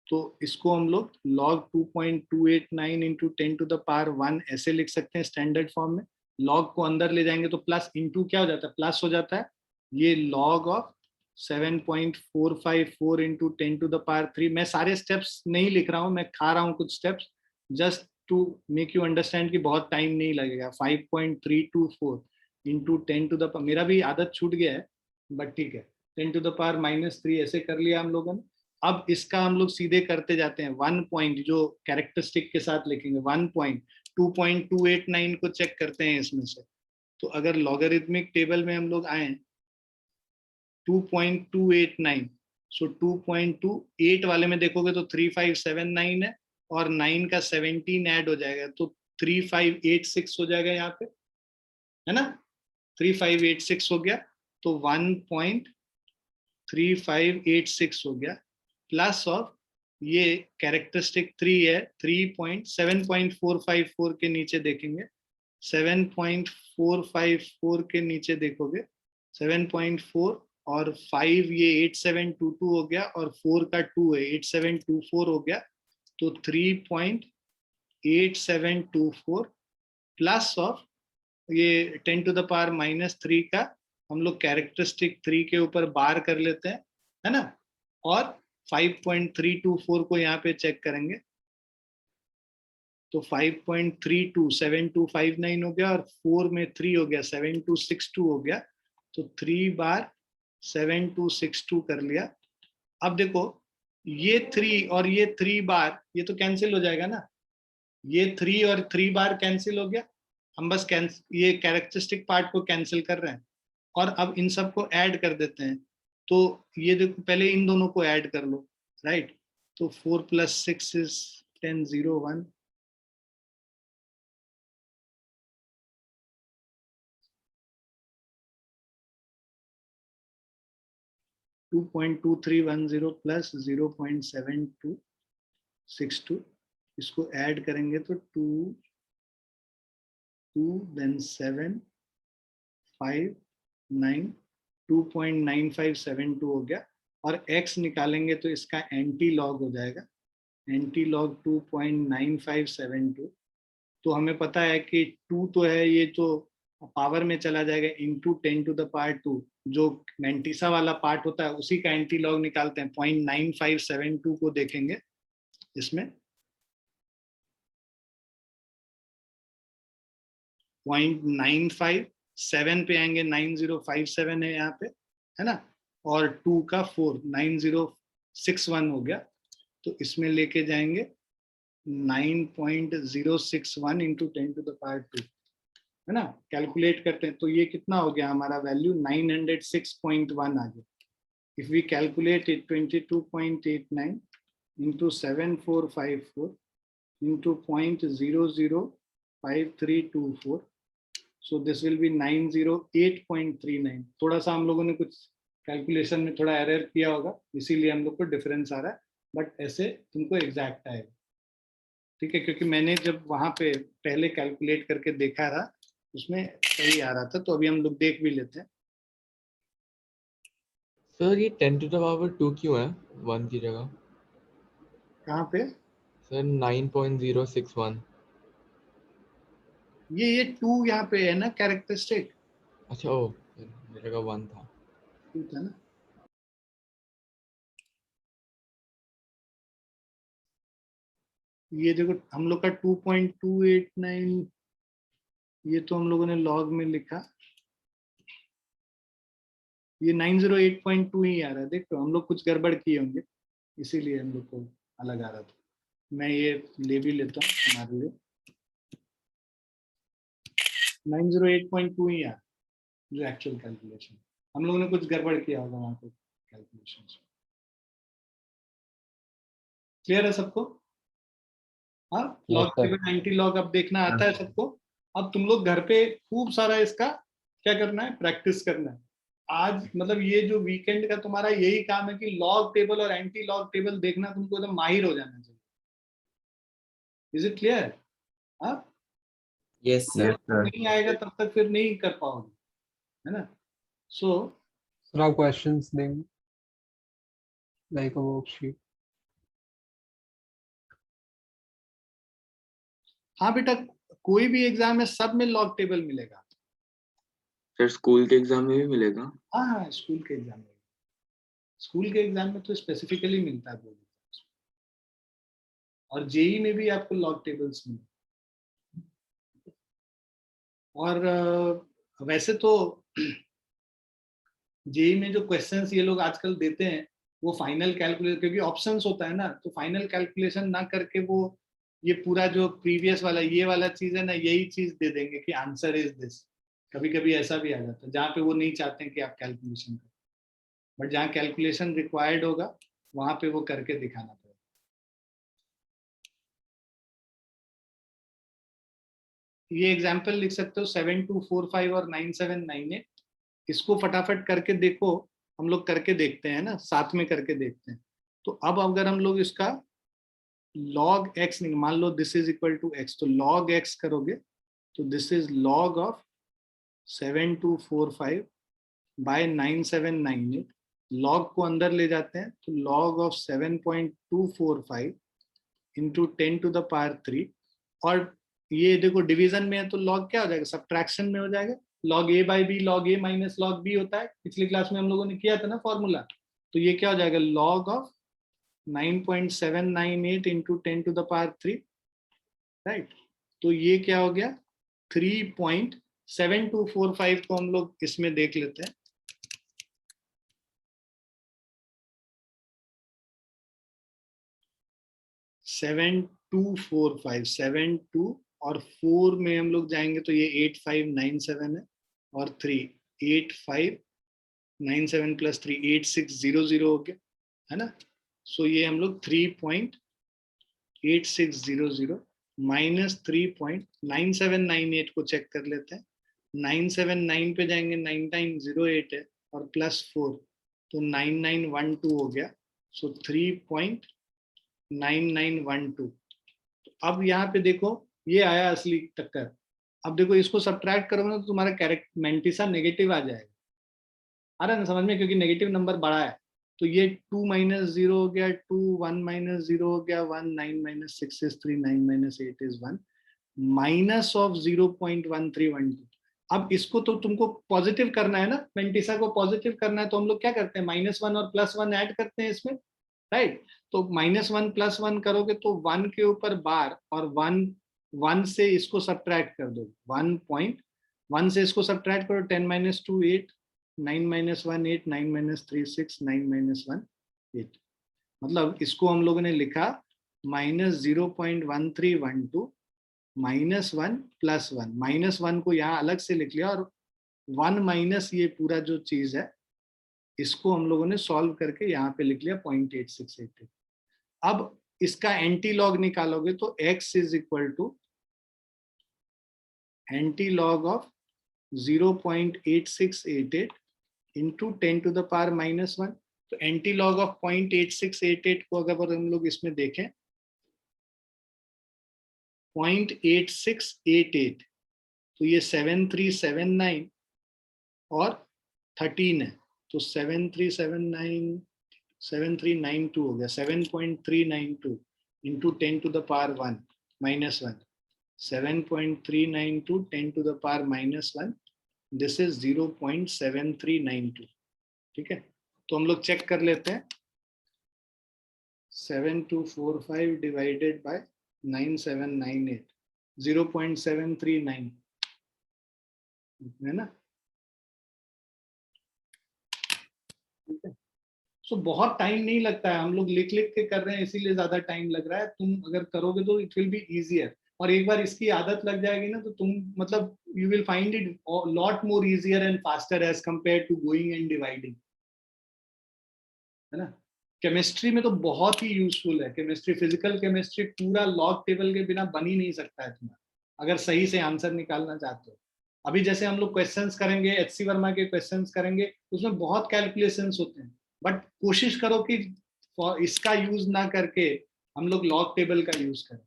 तो इसको हम लोग log 2.289 into 10 to the power 1 ऐसे लिख सकते हैं स्टैंडर्ड फॉर्म में। log को अंदर ले जाएंगे तो प्लस इंटू क्या हो जाता है, प्लस हो जाता है। ये log of 7.454 into 10 to the power 3। मैं सारे स्टेप्स नहीं लिख रहा हूँ, मैं खा रहा हूँ कुछ steps just to make you understand कि बहुत टाइम नहीं लगेगा। 5.324 इंटू 10 टू द, मेरा भी आदत छूट गया है बट ठीक है, 10 टू द पावर -3 ऐसे कर लिया हम लोगों ने। अब इसका हम लोग सीधे करते जाते हैं, 1 पॉइंट जो कैरेक्टरिस्टिक के साथ लिखेंगे, 1 पॉइंट 2.289 को चेक करते हैं इसमें से। तो अगर लॉगरिथमिक टेबल में हम लोग आए 2.289, सो 2.28 वाले में देखोगे तो 3579 है, और 9 का 17 ऐड हो जाएगा तो 3586 हो जाएगा यहाँ पे, है ना? 3586 हो गया, तो 1.3586 हो गया, प्लस ऑफ ये कैरेक्टरिस्टिक 3 है, 7.454 के नीचे देखेंगे, 7.454 के नीचे देखोगे 7.4 और 5 ये 8722 हो गया, और 4 का 2 है 8724 हो गया, तो 3.8724 प्लस ऑफ ये 10 टू द पावर -3 का हम लोग कैरेक्टरिस्टिक 3 के ऊपर बार कर लेते हैं, है ना? और 5.324 को यहाँ पे चेक करेंगे तो 5.32 7259 हो गया, और 4 में 3 हो गया 7262 हो गया, तो 3 बार 7262 कर लिया। अब देखो ये 3 और ये 3 बार ये तो कैंसिल हो जाएगा ना, ये 3 और 3 बार कैंसिल हो गया, हम बस ये कैरेक्टरिस्टिक पार्ट को कैंसिल कर रहे हैं और अब इन सबको ऐड कर देते हैं। तो ये देखो पहले इन दोनों को ऐड कर लो, राइट। तो 4 + 6 is 10 0 1 2.2310 प्लस 0.7262 इसको ऐड करेंगे तो 2 then 7 5 9 2.9572 हो गया। और x निकालेंगे तो इसका एंटी लॉग हो जाएगा, एंटी लॉग 2.9572। तो हमें पता है कि 2 तो है, ये तो पावर में चला जाएगा इंटू 10⁻²। जो मैंटिसा वाला पार्ट होता है उसी का एंटी लॉग निकालते हैं। 0.9572 को देखेंगे इसमें 0.95 7 पे आएंगे 9057 है यहाँ पे, है ना, और 2 का 4 9061 हो गया। तो इसमें लेके जाएंगे 9.061 इंटू 10⁻², है ना, कैलकुलेट करते हैं तो ये कितना हो गया हमारा वैल्यू 906.1 आ गया। If we calculate it 22.89 into 7454 into 0.005324, so this will be 908.39। थोड़ा सा हम लोगों ने कुछ कैलकुलेशन में थोड़ा एरर किया होगा, इसीलिए हम लोग को डिफरेंस आ रहा है, बट ऐसे तुमको एग्जैक्ट आएगा, ठीक है, क्योंकि मैंने जब वहां पे पहले कैलकुलेट करके देखा था उसमें सही आ रहा था। तो अभी हम लोग देख भी लेते हैं। सर ये 10⁻² क्यों है 1 की जगह? कहाँ पे सर 9.061। ये 2 यहाँ पे है ना कैरेक्टरिस्टिक, अच्छा ओ मेरी जगह 1 था। ठीक है ना। ये देखो हम लोग का 2.289 ये तो हम लोगों ने लॉग में लिखा, ये 908.2 ही आ रहा है। देखो हम लोग कुछ गड़बड़ किए होंगे इसीलिए हम लोग को अलग आ रहा था। मैं ये ले भी लेता हूँ हमारे लिए, 908.2 ही आ रहा जो एक्चुअल कैलकुलेशन, हम लोगों ने कुछ गड़बड़ किया होगा वहां पे कैलकुलेशन। क्लियर है सबको? हाँ, लॉग टेबल एंटी लॉग अब देखना आता है सबको। अब तुम लोग घर पे खूब सारा इसका क्या करना है, प्रैक्टिस करना है। आज मतलब ये जो वीकेंड का तुम्हारा यही काम है कि लॉग टेबल और एंटी लॉग टेबल देखना, तुमको एकदम माहिर हो जाना चाहिए। Is it clear? हाँ, यस सर। नहीं आएगा तब तक फिर नहीं कर पाओगे, है ना। सो Sir, have questions then like a worksheet. हाँ बेटा, कोई भी एग्जाम है सब में लॉग टेबल मिलेगा। सर स्कूल के एग्जाम में भी मिलेगा? हाँ हाँ, स्कूल के एग्जाम में, स्कूल के एग्जाम में तो स्पेसिफिकली मिलता है बोर्ड, और जेई में भी आपको लॉग टेबल्स मिलते। और वैसे तो जेई में जो क्वेश्चंस ये लोग आजकल देते हैं वो फाइनल कैलकुलेशन, क्योंकि ऑप्शंस होता है ना, तो फाइनल कैलकुलेशन ना करके वो ये पूरा जो प्रीवियस वाला ये वाला चीज है ना, यही चीज दे देंगे कि आंसर इज दिस। कभी कभी ऐसा भी आ जाता है जहाँ पे वो नहीं चाहते हैं कि आप कैलकुलेशन करें, बट जहाँ कैलकुलेशन रिक्वायर्ड होगा वहां पे वो करके दिखाना पड़ेगा। ये एग्जाम्पल लिख सकते हो 7245 और 9798, इसको फटाफट करके देखो। हम लोग करके देखते हैं ना, साथ में करके देखते हैं। तो अब अगर हम लोग इसका log x, मान लो this is equal to x, तो log x करोगे तो this is log of 7245 by 9798। log को अंदर ले जाते हैं तो log ऑफ 7.245 इंटू 10⁻3। और ये देखो डिवीजन में है तो log क्या हो जाएगा, सब्ट्रैक्शन में हो जाएगा। log a by B log a minus log b होता है, पिछली क्लास में हम लोगों ने किया था ना फॉर्मूला। तो ये क्या हो जाएगा, log ऑफ 9.798 इंटू 10⁻3, राइट। तो ये क्या हो गया 3.7245 को हम लोग इसमें देख लेते हैं। 7245, 72 और 4 में हम लोग जाएंगे तो ये 8597 है, और 3 8597 प्लस 3 8600 हो गया, है ना। सो ये हम लोग 3.8600 माइनस 3.9798 को चेक कर लेते हैं। 979 पे जाएंगे, 9908 है, और प्लस 4 तो 9912 हो गया। सो 3.9912। अब यहाँ पे देखो ये आया असली टक्कर। अब देखो इसको सब्ट्रैक्ट करोगे ना तो तुम्हारा कैरेक्टर मैंटिसा नेगेटिव आ जाएगा, आ रहा है ना समझ में, क्योंकि नेगेटिव नंबर बड़ा है। तो ये 2 - 0 हो गया, 2 1 - 0 हो गया, 1 9 - 6 is 3, 9 - 8 is 1, माइनस ऑफ 0.1312। अब इसको तो तुमको पॉजिटिव करना है ना, मैंटिसा को पॉजिटिव करना है, तो हम लोग क्या करते हैं, -1 और +1 ऐड करते हैं इसमें, राइट। तो -1 + 1 करोगे तो 1 के ऊपर बार, और 1 से इसको सब्ट्रैक्ट कर दो, 1.1 से इसको सब्ट्रैक्ट करो, 10 - 2 8, 9 - 1 8, 9 - 3 6, 9 - 1 8। मतलब इसको हम लोगों ने लिखा -0.1312 -1 + 1, -1 को यहाँ अलग से लिख लिया, और 1 माइनस ये पूरा जो चीज है इसको हम लोगों ने सॉल्व करके यहाँ पे लिख लिया 0.8688। अब इसका एंटी लॉग निकालोगे तो x is equal to anti log of 0.8688 into 10 to the power -1। तो एंटी लॉग ऑफ 0.8688 को अगर हम लोग इसमें देखें 0.8688, तो ये 7379 और 13 है, तो 7392 हो गया, 7.392 into 10 to the power 1 -1, 7.392 10 to the power -1, this is 0.7392। ठीक है, तो हम लोग चेक कर लेते हैं, 7245 डिवाइडेड बाय 9798, 0.739 है ना। ठीक है, सो बहुत टाइम नहीं लगता है, हम लोग लिख लिख के कर रहे हैं इसीलिए ज्यादा टाइम लग रहा है। तुम अगर करोगे तो इट विल बी इजियर, और एक बार इसकी आदत लग जाएगी ना तो तुम मतलब you will find it lot more easier and faster as compare to going and dividing, है ना। केमिस्ट्री में तो बहुत ही यूजफुल है, केमिस्ट्री, फिजिकल केमिस्ट्री पूरा लॉग टेबल के बिना बन ही नहीं सकता है तुम्हारा, अगर सही से आंसर निकालना चाहते हो। अभी जैसे हम लोग क्वेश्चंस करेंगे, एचसी वर्मा के क्वेश्चंस करेंगे, उसमें बहुत कैलकुलेशंस होते हैं, बट कोशिश करो कि इसका यूज ना करके हम लोग लॉग टेबल का यूज करें।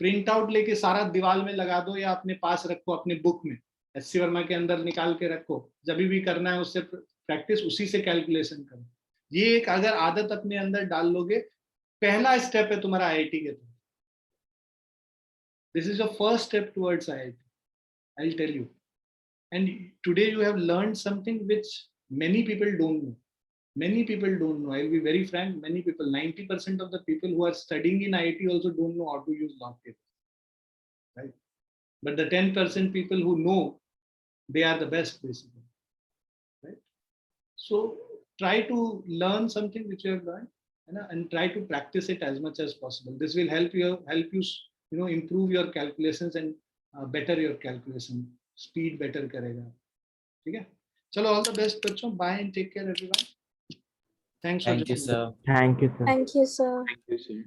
प्रिंट आउट लेके सारा दीवार में लगा दो या अपने पास रखो, अपने बुक में एचसी वर्मा के अंदर निकाल के रखो, जब भी करना है उससे प्रैक्टिस, उसी से कैलकुलेशन करो। ये एक अगर आदत अपने अंदर डाल लोगे, पहला स्टेप है तुम्हारा आईआईटी के थ्रू। This is your first step towards IIT, I will tell you. And today you have learned something which many people don't know. Many people don't know. I'll be very frank. Many people, 90% of the people who are studying in IIT also don't know how to use log tables, right? But the 10% people who know, they are the best, basically, right? So try to learn something which you have learned, and try to practice it as much as possible. This will help you, improve your calculations and better your calculation. Speed better करेगा। ठीक है, चलो, all the best बच्चों, bye and take care everyone. Thanks for thank you sir. Thank you, sir. Thank you, sir. Thank you, sir.